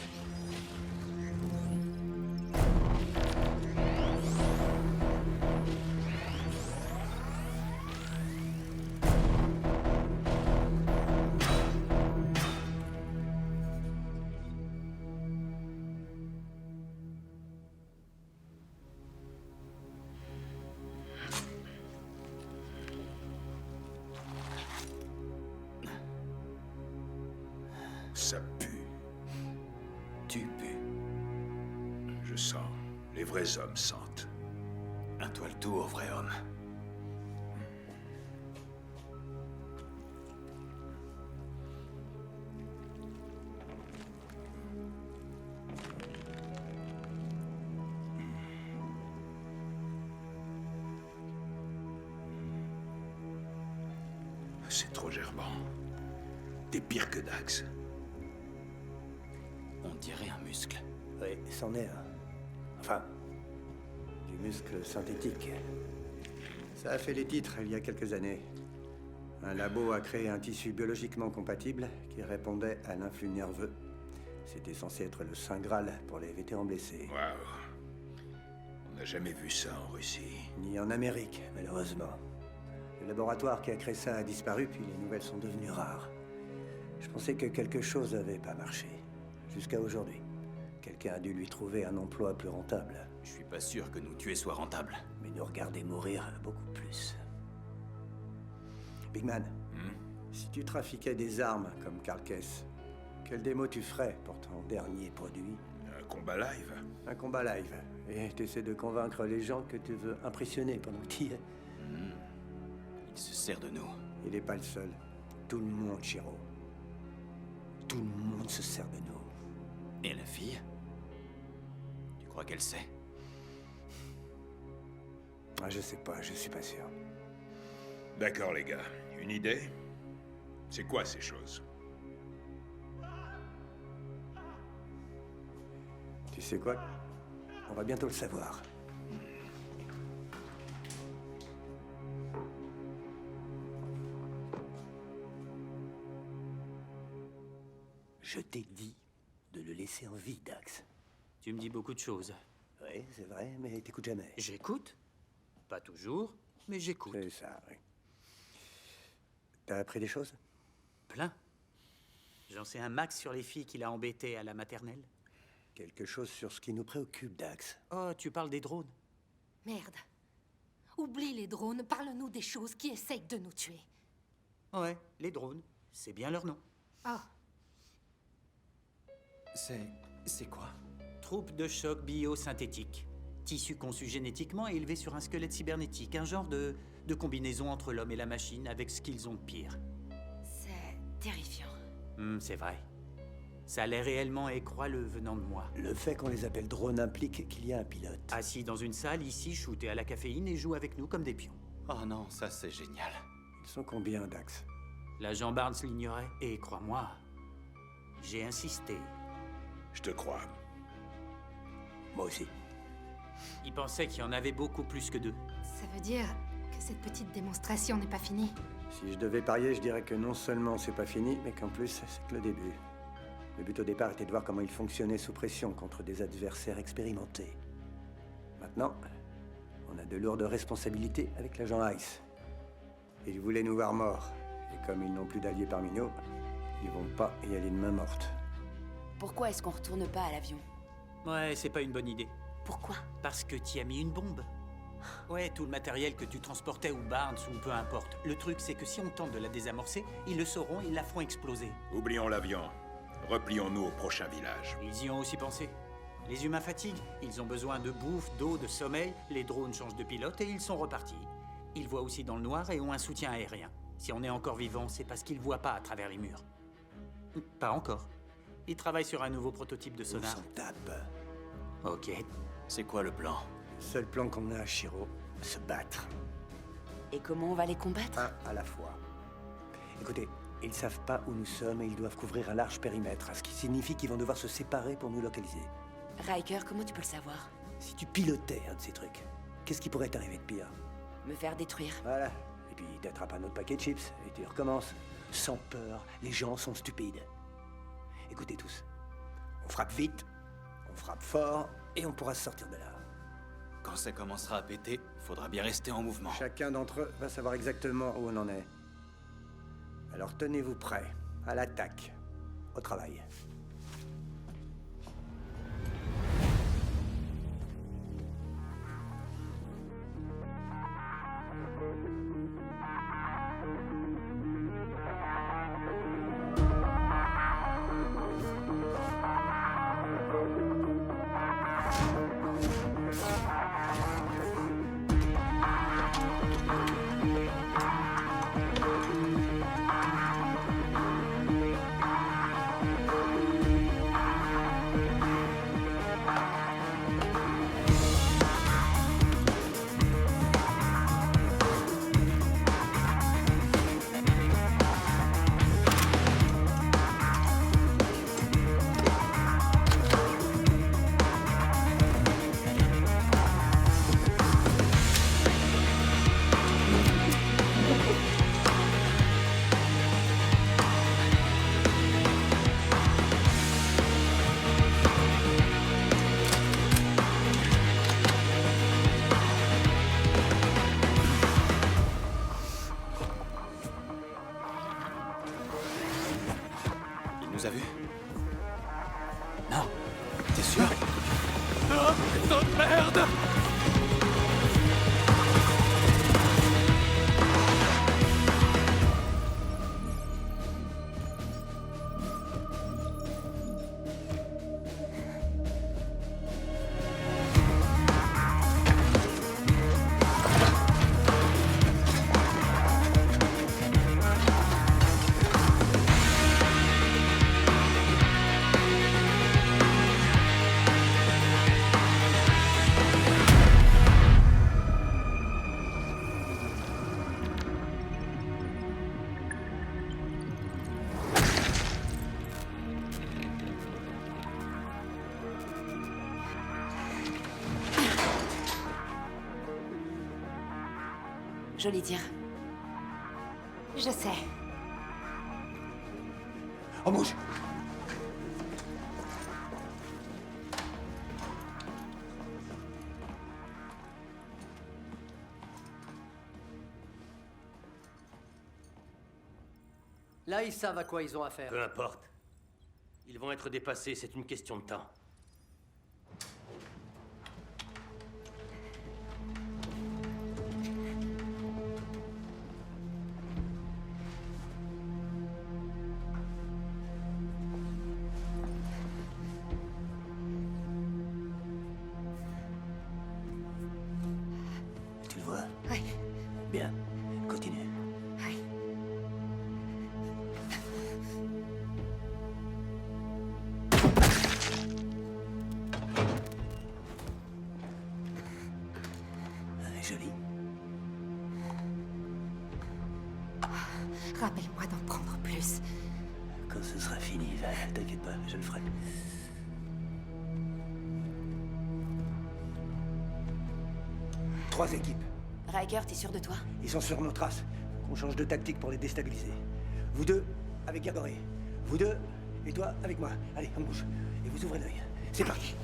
Ça pue. Tu pues. Je sens. Les vrais hommes sentent. À toi le tour, vrai homme. C'est trop gerbant. T'es pire que Dax. On dirait un muscle. Oui, c'en est un. Enfin, du muscle synthétique. Ça a fait les titres il y a quelques années. Un labo a créé un tissu biologiquement compatible qui répondait à l'influx nerveux. C'était censé être le saint Graal pour les vétérans blessés. Waouh. On n'a jamais vu ça en Russie. Ni en Amérique, malheureusement. Le laboratoire qui a créé ça a disparu, puis les nouvelles sont devenues rares. Je pensais que quelque chose n'avait pas marché. Jusqu'à aujourd'hui. Quelqu'un a dû lui trouver un emploi plus rentable. Je suis pas sûr que nous tuer soit rentable. Mais nous regarder mourir beaucoup plus. Big Man, si tu trafiquais des armes comme Karl Kess, quelle démo tu ferais pour ton dernier produit? Un combat live. Un combat live. Et t'essaies de convaincre les gens que tu veux impressionner pendant que tu y es. Il se sert de nous. Il n'est pas le seul. Tout le monde, Shiro. Tout le monde se sert de nous. Et la fille? Tu crois qu'elle sait? Ah, je sais pas, je suis pas sûr. D'accord, les gars. Une idée? C'est quoi ces choses? Tu sais quoi? On va bientôt le savoir. Je t'ai dit de le laisser en vie, Dax. Tu me dis beaucoup de choses. Oui, c'est vrai, mais t'écoutes jamais. J'écoute. Pas toujours, mais j'écoute. C'est ça, oui. T'as appris des choses? Plein. J'en sais un max sur les filles qu'il a embêtées à la maternelle. Quelque chose sur ce qui nous préoccupe, Dax. Oh, tu parles des drones. Merde. Oublie les drones, parle-nous des choses qui essayent de nous tuer. Ouais, les drones. C'est bien leur nom. Oh, C'est quoi? Troupe de choc biosynthétique. Tissu conçu génétiquement et élevé sur un squelette cybernétique. Un genre de combinaison entre l'homme et la machine avec ce qu'ils ont de pire. C'est terrifiant. C'est vrai. Ça l'est réellement et crois-le venant de moi. Le fait qu'on les appelle drones implique qu'il y a un pilote. Assis dans une salle, ici, shooté à la caféine et joue avec nous comme des pions. Oh non, ça c'est génial. Ils sont combien, Dax? L'agent Barnes l'ignorait. Et crois-moi, j'ai insisté. Je te crois. Moi aussi. Il pensait qu'il y en avait beaucoup plus que 2. ça veut dire que cette petite démonstration n'est pas finie. Si je devais parier, je dirais que non seulement c'est pas fini, mais qu'en plus, c'est que le début. Le but au départ était de voir comment il fonctionnait sous pression contre des adversaires expérimentés. Maintenant, on a de lourdes responsabilités avec l'agent Ice. Ils voulaient nous voir morts. Et comme ils n'ont plus d'alliés parmi nous, ils vont pas y aller de main morte. Pourquoi est-ce qu'on retourne pas à l'avion? Ouais, c'est pas une bonne idée. Pourquoi? Parce que t'y as mis une bombe. Ouais, tout le matériel que tu transportais ou Barnes ou peu importe. Le truc, c'est que si on tente de la désamorcer, ils le sauront, ils la feront exploser. Oublions l'avion. Replions-nous au prochain village. Ils y ont aussi pensé. Les humains fatiguent, ils ont besoin de bouffe, d'eau, de sommeil, les drones changent de pilote et ils sont repartis. Ils voient aussi dans le noir et ont un soutien aérien. Si on est encore vivant, c'est parce qu'ils voient pas à travers les murs. Pas encore. Ils travaillent sur un nouveau prototype de On sonar. s'en tape. Ok. C'est quoi le plan? Seul plan qu'on a, Shiro, se battre. Et comment on va les combattre? Un à la fois. Écoutez, ils savent pas où nous sommes et ils doivent couvrir un large périmètre, ce qui signifie qu'ils vont devoir se séparer pour nous localiser. Riker, comment tu peux le savoir? Si tu pilotais un de ces trucs, qu'est-ce qui pourrait t'arriver de pire? Me faire détruire. Voilà. Et puis t'attrapes un autre paquet de chips et tu recommences. Sans peur, les gens sont stupides. Écoutez tous, on frappe vite, on frappe fort et on pourra se sortir de là. Quand ça commencera à péter, faudra bien rester en mouvement. Chacun d'entre eux va savoir exactement où on en est. Alors tenez-vous prêts, à l'attaque, au travail. Il nous a vus? Non. T'es sûr? Oh, putain de merde! Joli tir. Je sais. On bouge! Là, ils savent à quoi ils ont affaire. Peu importe. Ils vont être dépassés, c'est une question de temps. Tu le vois? Oui. Bien. Continue. Oui. Joli. Rappelle-moi d'en prendre plus. Quand ce sera fini, Val, t'inquiète pas, je le ferai. Trois équipes. Riker, t'es sûr de toi? Ils sont sur nos traces. On change de tactique pour les déstabiliser. Vous deux, avec Gaboré. Vous deux, et toi, avec moi. Allez, on bouge. Et vous ouvrez l'œil. C'est parti.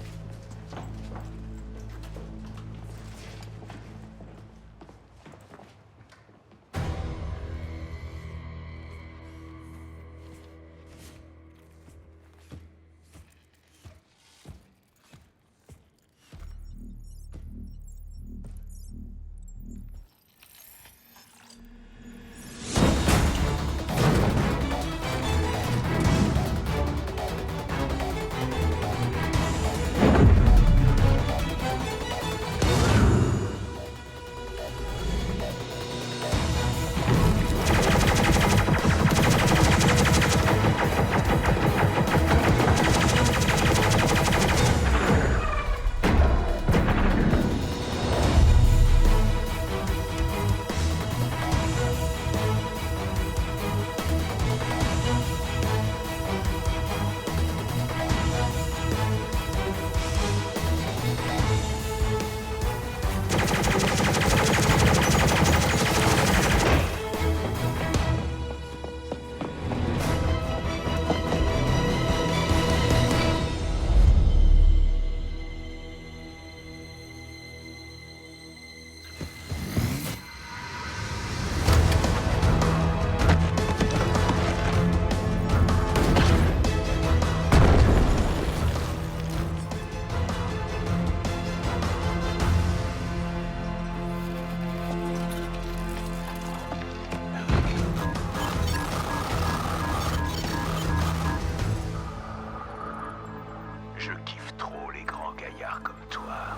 Je kiffe trop les grands gaillards comme toi.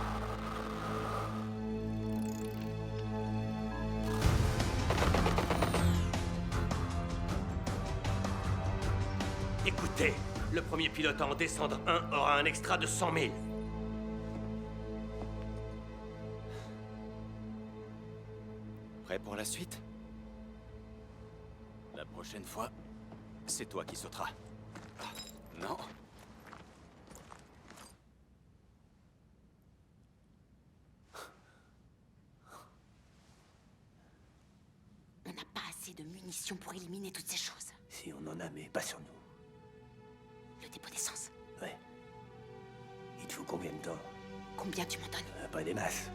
Écoutez, le premier pilote à en descendre un aura un extra de 100 000. Prêt pour la suite? La prochaine fois, c'est toi qui sauteras. Ah, non. On n'a pas assez de munitions pour éliminer toutes ces choses. Si on en a, mais pas sur nous. Le dépôt d'essence. Ouais. Il te faut combien de temps? Combien tu m'en donnes? Pas des masses.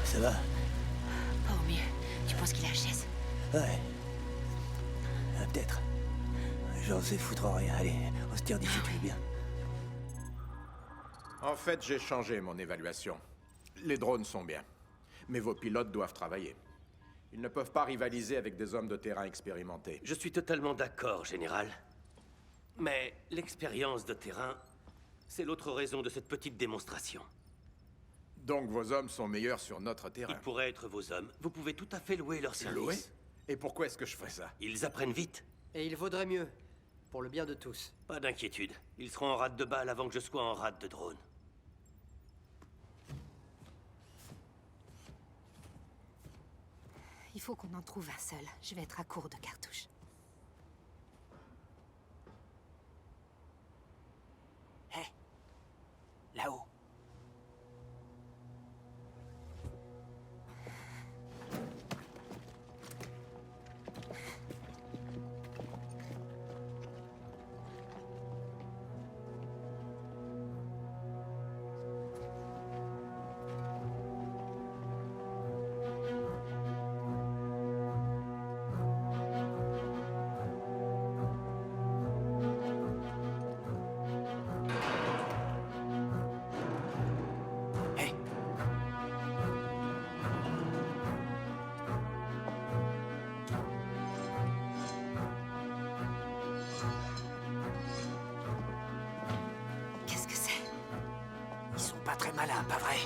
Ça va? Pas au mieux. Tu penses qu'il a HS? Ouais. Peut-être. J'en sais foutre rien. Allez, on se tire d'ici, tu es bien. En fait, j'ai changé mon évaluation. Les drones sont bien. Mais vos pilotes doivent travailler. Ils ne peuvent pas rivaliser avec des hommes de terrain expérimentés. Je suis totalement d'accord, Général. Mais l'expérience de terrain, c'est l'autre raison de cette petite démonstration. Donc vos hommes sont meilleurs sur notre terrain. Ils pourraient être vos hommes. Vous pouvez tout à fait louer leur service. Louer? Et pourquoi est-ce que je ferais ça? Ils apprennent vite. Et il vaudrait mieux, pour le bien de tous. Pas d'inquiétude. Ils seront en rate de balle avant que je sois en rate de drone. Il faut qu'on en trouve un seul. Je vais être à court de cartouches. Hé, là-haut. Qu'est-ce que c'est? Ils sont pas très malins, pas vrai?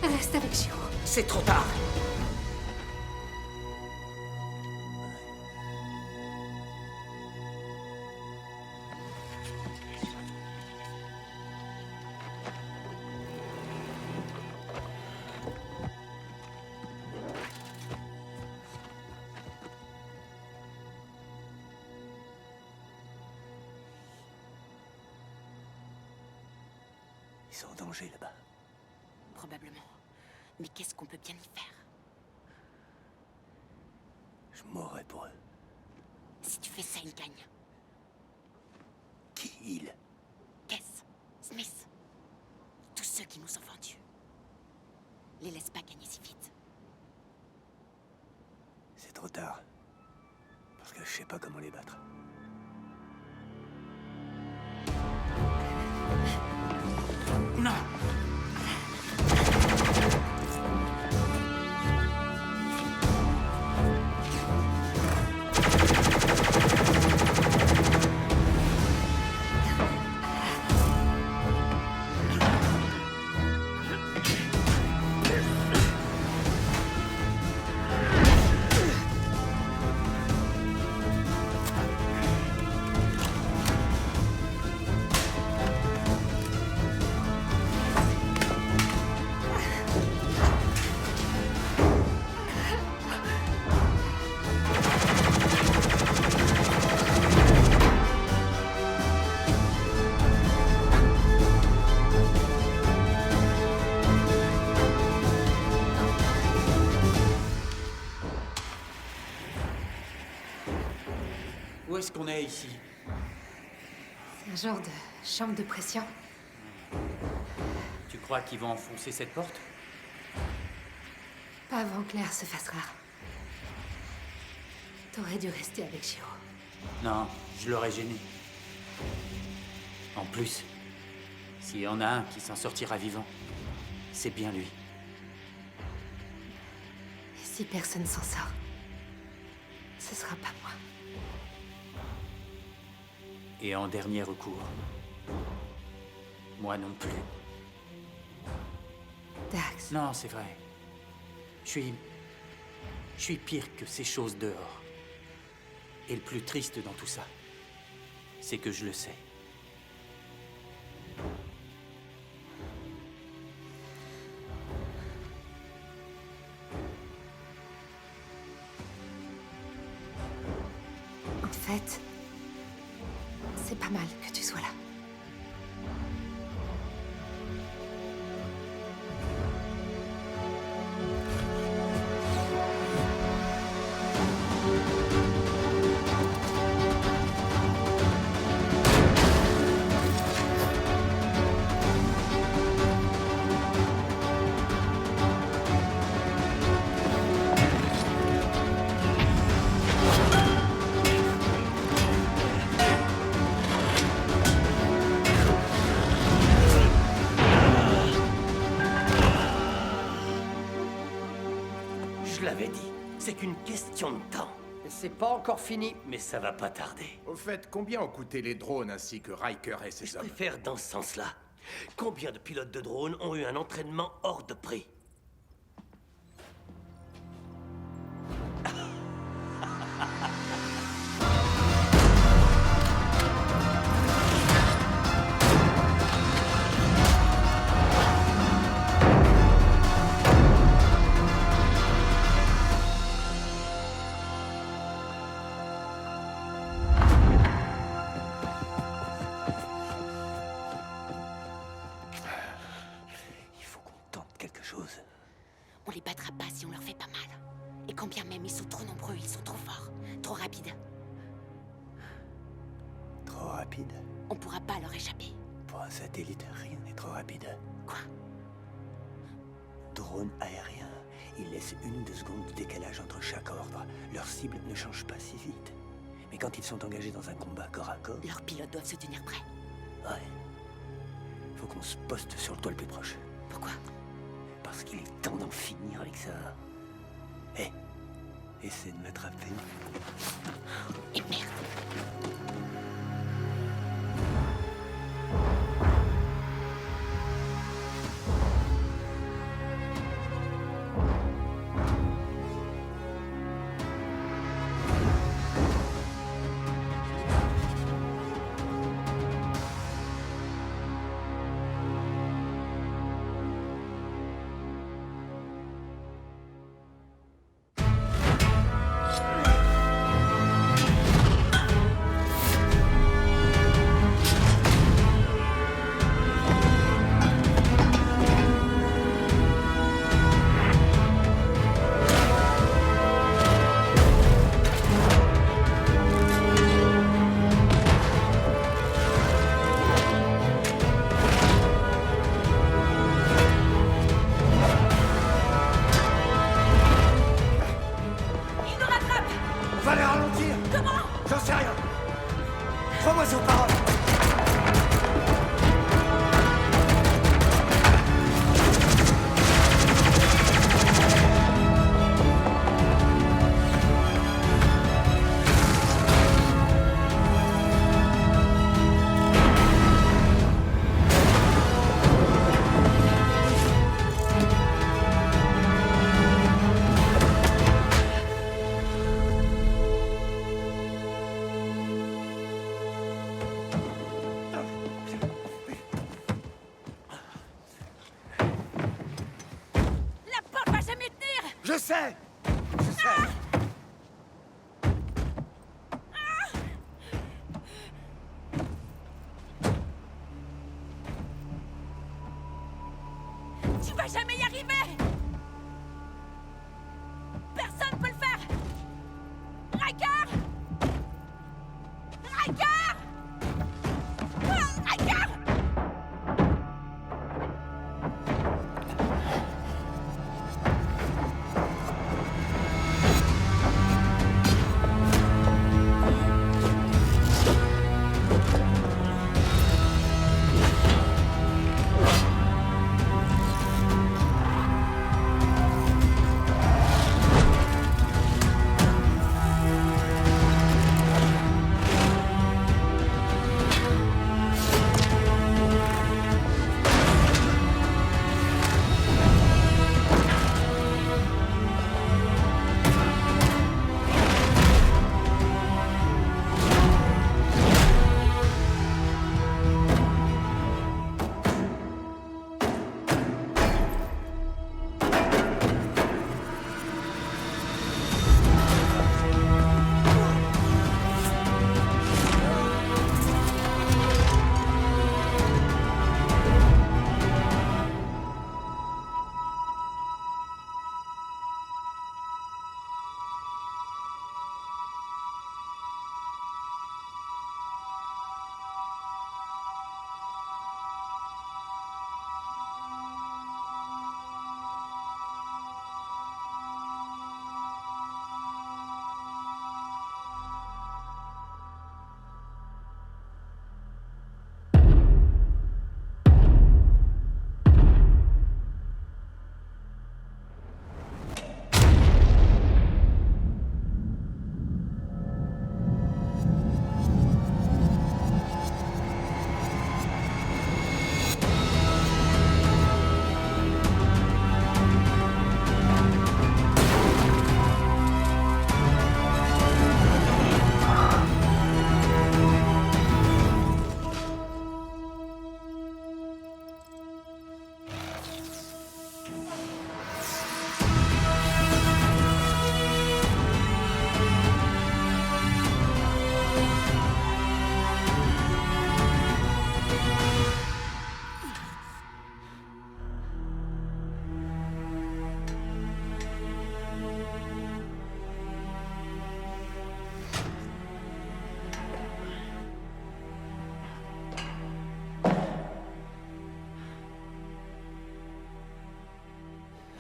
Reste avec Giro. C'est trop tard. Ils sont en danger là-bas. Probablement. Mais qu'est-ce qu'on peut bien y faire? Je mourrais pour eux. Si tu fais ça, ils gagnent. Qui ils? Kess, Smith, tous ceux qui nous ont vendus. Les laisse pas gagner si vite. C'est trop tard. Parce que je sais pas comment les battre. Non! Où est-ce qu'on est ici? C'est un genre de chambre de pression. Tu crois qu'ils vont enfoncer cette porte? Pas avant que l'air se fasse rare. T'aurais dû rester avec Shiro. Non, je l'aurais gêné. En plus, s'il y en a un qui s'en sortira vivant, c'est bien lui. Et si personne s'en sort, ce sera pas moi. Et en dernier recours, moi non plus. Dax. Non, c'est vrai. Je suis pire que ces choses dehors. Et le plus triste dans tout ça, c'est que je le sais. En fait, c'est pas mal que tu sois là. Je l'avais dit, c'est qu'une question de temps. Et c'est pas encore fini. Mais ça va pas tarder. Au fait, combien ont coûté les drones ainsi que Riker et ses Je hommes? préfère dans ce sens-là. Combien de pilotes de drones ont eu un entraînement hors de prix? Il faut qu'on tente quelque chose. On les battra pas si on leur fait pas mal. Et quand bien même ils sont trop nombreux, ils sont trop forts, trop rapides. Trop rapide. On pourra pas leur échapper. Pour un satellite, rien n'est trop rapide. Quoi? Drone aérien. Ils laissent 1 ou 2 secondes de décalage entre chaque ordre. Leur cible ne change pas si vite. Mais quand ils sont engagés dans un combat corps à corps... Leurs pilotes doivent se tenir prêts. Ouais. Faut qu'on se poste sur le toit le plus proche. Pourquoi? Parce qu'il est temps d'en finir avec ça. Hé, essaie de m'attraper. Et merde. Je sais! Je sais! Tu vas jamais y arriver! Personne peut le faire! Riker! Riker! Riker!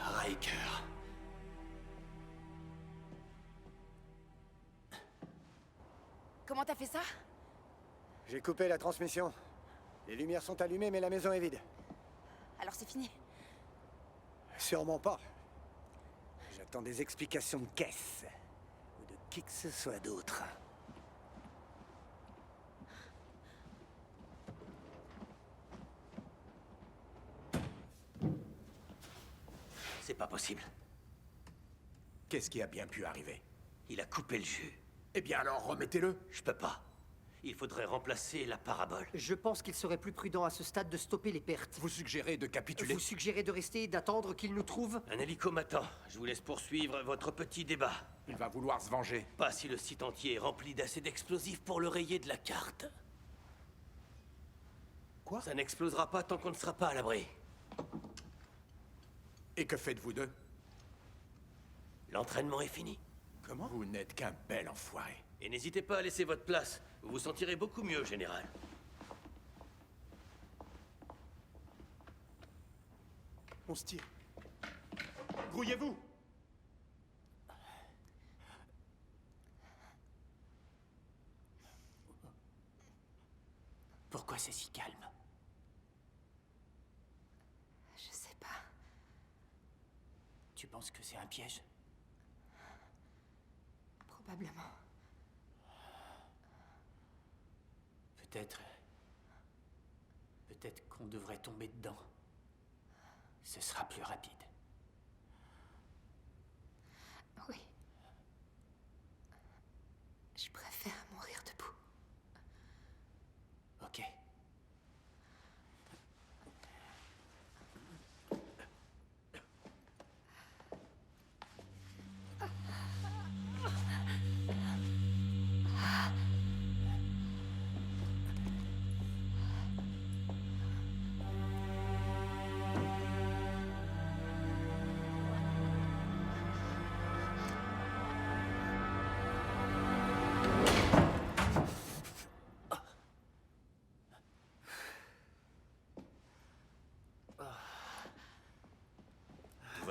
Riker. Comment t'as fait ça? J'ai coupé la transmission. Les lumières sont allumées, mais la maison est vide. Alors c'est fini. Sûrement pas. J'attends des explications de Kess. Ou de qui que ce soit d'autre. C'est pas possible. Qu'est-ce qui a bien pu arriver? Il a coupé le jus. Eh bien alors, remettez-le. Je peux pas. Il faudrait remplacer la parabole. Je pense qu'il serait plus prudent à ce stade de stopper les pertes. Vous suggérez de capituler? Vous suggérez de rester et d'attendre qu'il nous trouve? Un hélico m'attend. Je vous laisse poursuivre votre petit débat. Il va vouloir se venger. Pas si le site entier est rempli d'assez d'explosifs pour le rayer de la carte. Quoi? Ça n'explosera pas tant qu'on ne sera pas à l'abri. Et que faites-vous deux? L'entraînement est fini. Comment? Vous n'êtes qu'un bel enfoiré. Et n'hésitez pas à laisser votre place. Vous vous sentirez beaucoup mieux, général. On se tire. Grouillez-vous! Pourquoi c'est si calme? Je sais pas. Tu penses que c'est un piège? Probablement. Peut-être... Peut-être qu'on devrait tomber dedans. Ce sera plus rapide. Oui. Je préfère mourir debout. Ok.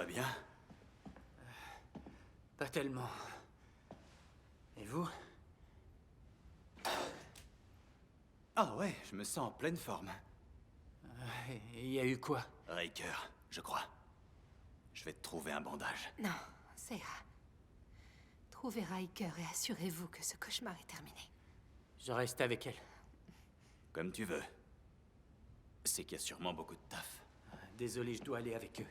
bien? Pas tellement. Et vous? Ah ouais, je me sens en pleine forme. Il y a eu quoi? Riker, je crois. Je vais te trouver un bandage. Non, ça ira. Trouvez Riker et assurez-vous que ce cauchemar est terminé. Je reste avec elle. Comme tu veux. C'est qu'il y a sûrement beaucoup de taf. Désolé, je dois aller avec eux.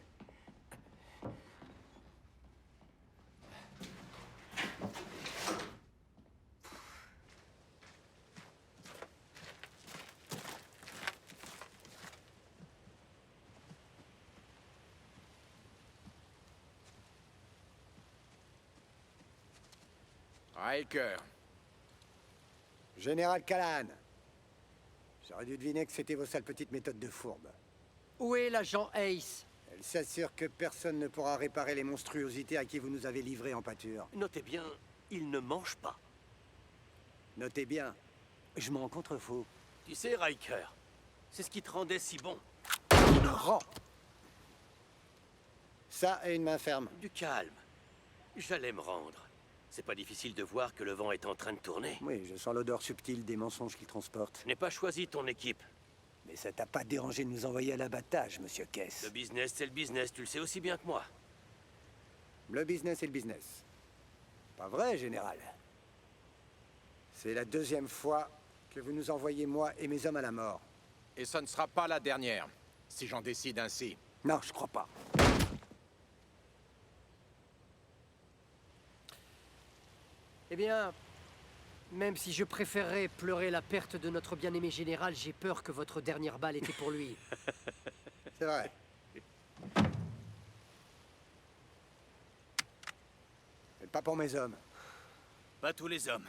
Riker. Général Callahan. J'aurais dû deviner que c'était vos sales petites méthodes de fourbe. Où est l'agent Ace? Elle s'assure que personne ne pourra réparer les monstruosités à qui vous nous avez livrés en pâture. Notez bien, il ne mange pas. Notez bien, je m'en contrefous. Tu sais, Riker, c'est ce qui te rendait si bon. Rends. Ça et une main ferme. Du calme. J'allais me rendre. C'est pas difficile de voir que le vent est en train de tourner. Oui, je sens l'odeur subtile des mensonges qu'il transporte. Je n'ai pas choisi ton équipe. Mais ça t'a pas dérangé de nous envoyer à l'abattage, monsieur Kess. Le business, c'est le business, tu le sais aussi bien que moi. Le business est le business. Pas vrai, général. C'est la deuxième fois que vous nous envoyez, moi et mes hommes, à la mort. Et ça ne sera pas la dernière, si j'en décide ainsi. Non, je crois pas. Eh bien, même si je préférerais pleurer la perte de notre bien-aimé général, j'ai peur que votre dernière balle était pour lui. C'est vrai. Mais pas pour mes hommes. Pas tous les hommes.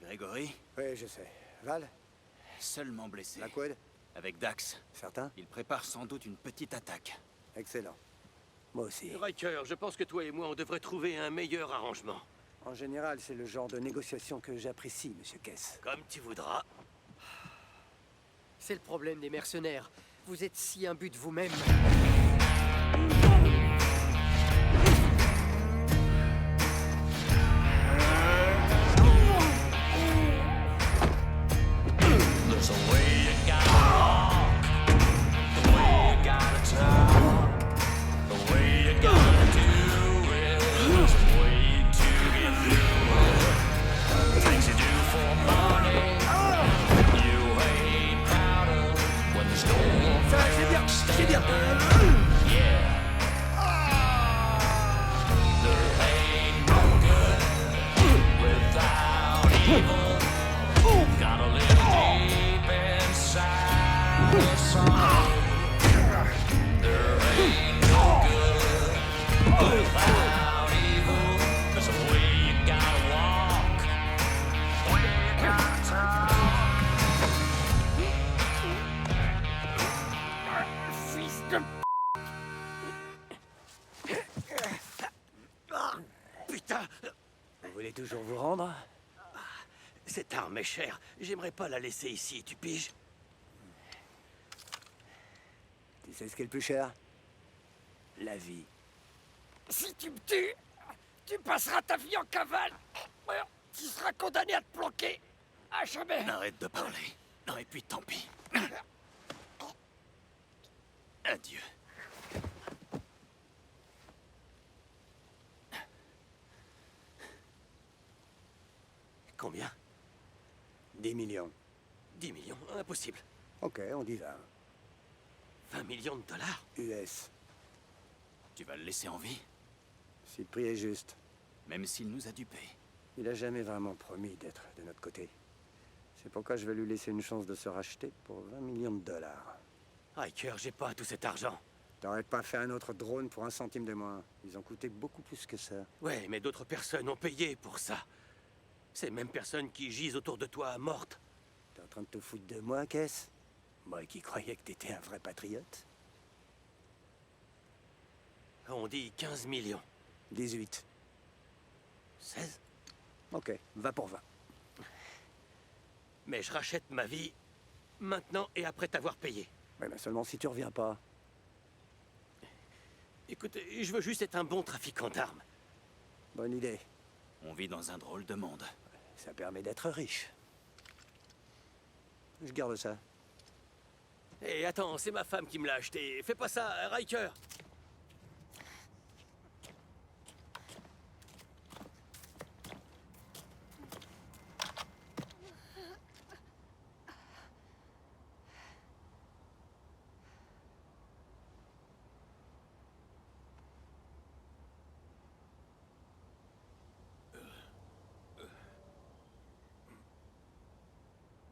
Grégory? Oui, je sais. Val? Seulement blessé. Blackwood? Avec Dax. Certain? Il prépare sans doute une petite attaque. Excellent. Moi aussi. Riker, je pense que toi et moi, on devrait trouver un meilleur arrangement. En général, c'est le genre de négociation que j'apprécie, monsieur Kess. Comme tu voudras. C'est le problème des mercenaires. Vous êtes si imbu de vous-même. There's a way you gotta walk, the way you gotta talk, the way you gotta do it. There's a way to get through it. Things you do for money, you ain't proud of. When there's no one there standing, yeah. There ain't no good without evil. Gotta live deep inside us all. There ain't no good without evil. There's a way you gotta walk, a way you gotta talk. Fils de... Putain! Vous voulez toujours vous rendre? Cette arme est chère. J'aimerais pas la laisser ici, tu piges? Tu sais ce qui est le plus cher? La vie. Si tu me tues, tu passeras ta vie en cavale. Tu seras condamné à te planquer. À jamais. Arrête de parler. Non, et puis tant pis. Adieu. Combien? 10 millions. 10 millions? Impossible. Ok, on dit 20. 20 millions de dollars? US. Tu vas le laisser en vie? Si le prix est juste. Même s'il nous a dupés. Il a jamais vraiment promis d'être de notre côté. C'est pourquoi je vais lui laisser une chance de se racheter pour 20 millions de dollars. Riker, j'ai pas tout cet argent. T'aurais pas fait un autre drone pour 1 centime de moins. Ils ont coûté beaucoup plus que ça. Ouais, mais d'autres personnes ont payé pour ça. Ces mêmes personnes qui gisent autour de toi, mortes. T'es en train de te foutre de moi, Kess? Moi qui croyais que t'étais un vrai patriote. On dit 15 millions. 18. 16? Ok, va pour 20. Mais je rachète ma vie Maintenant et après t'avoir payé. Ouais, mais seulement si tu reviens pas. Écoute, je veux juste être un bon trafiquant d'armes. Bonne idée. On vit dans un drôle de monde. Ça permet d'être riche. Je garde ça. Hé, attends, c'est ma femme qui me l'a acheté. Fais pas ça, Riker.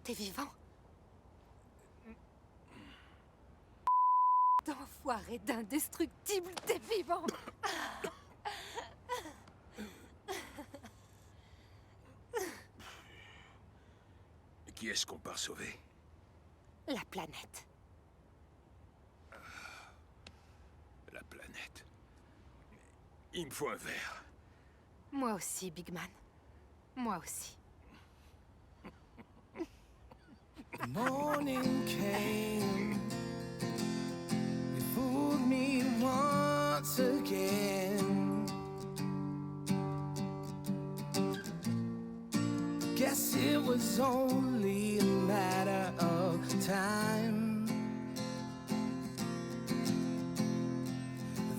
T'es vivant? D'enfoiré d'indestructible, t'es vivant! Qui est-ce qu'on part sauver? La planète. La planète. Il me faut un verre. Moi aussi, Big Man. Moi aussi. Morning came. You fooled me once again. Guess it was only a matter of time.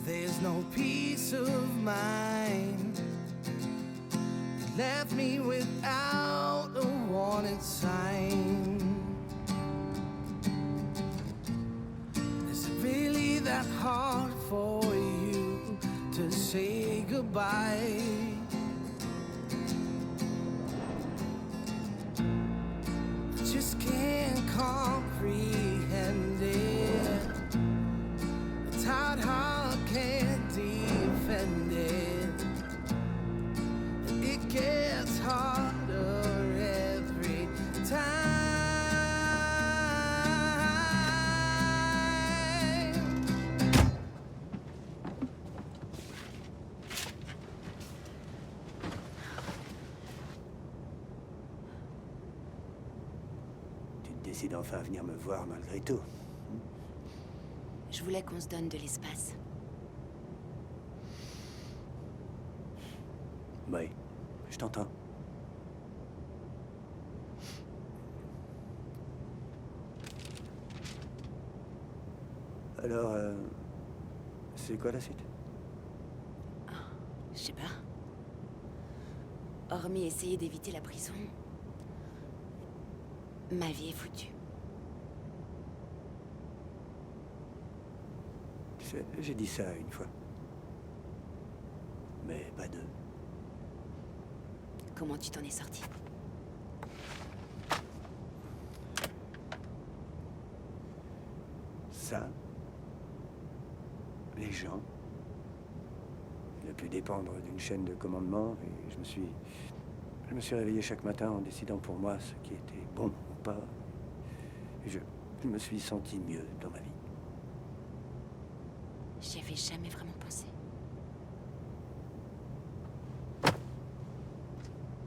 There's no peace of mind. You left me without a warning sign. Is it really that hard for you to say goodbye? I just can't comprehend it. A tired heart can't defend it. And it gets harder every time. Tu décides enfin à venir me voir malgré tout. Je voulais qu'on se donne de l'espace. Oui, je t'entends. Alors, c'est quoi la suite? Je sais pas. Hormis essayer d'éviter la prison, ma vie est foutue. Tu sais, j'ai dit ça une fois. Mais pas deux. Comment tu t'en es sorti? Ça, les gens, il a pu dépendre d'une chaîne de commandement et je me suis réveillé chaque matin en décidant pour moi ce qui était bon ou pas. Et je me suis senti mieux dans ma vie. J'y avais jamais vraiment pensé.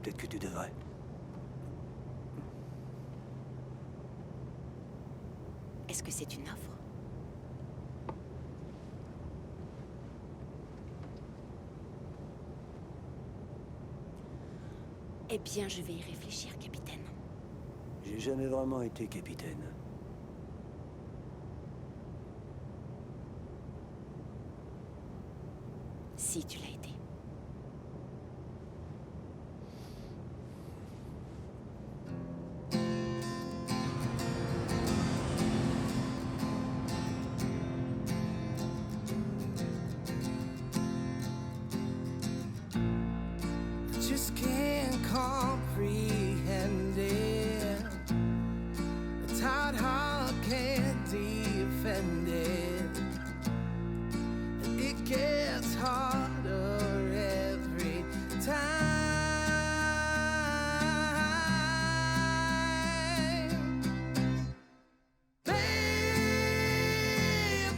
Peut-être que tu devrais. Est-ce que c'est une offre? Eh bien, je vais y réfléchir, capitaine. J'ai jamais vraiment été capitaine. Si tu l'as été. Just can't comprehend it. A tired heart can't defend it. And it gets harder every time.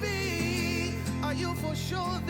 Baby, are you for sure that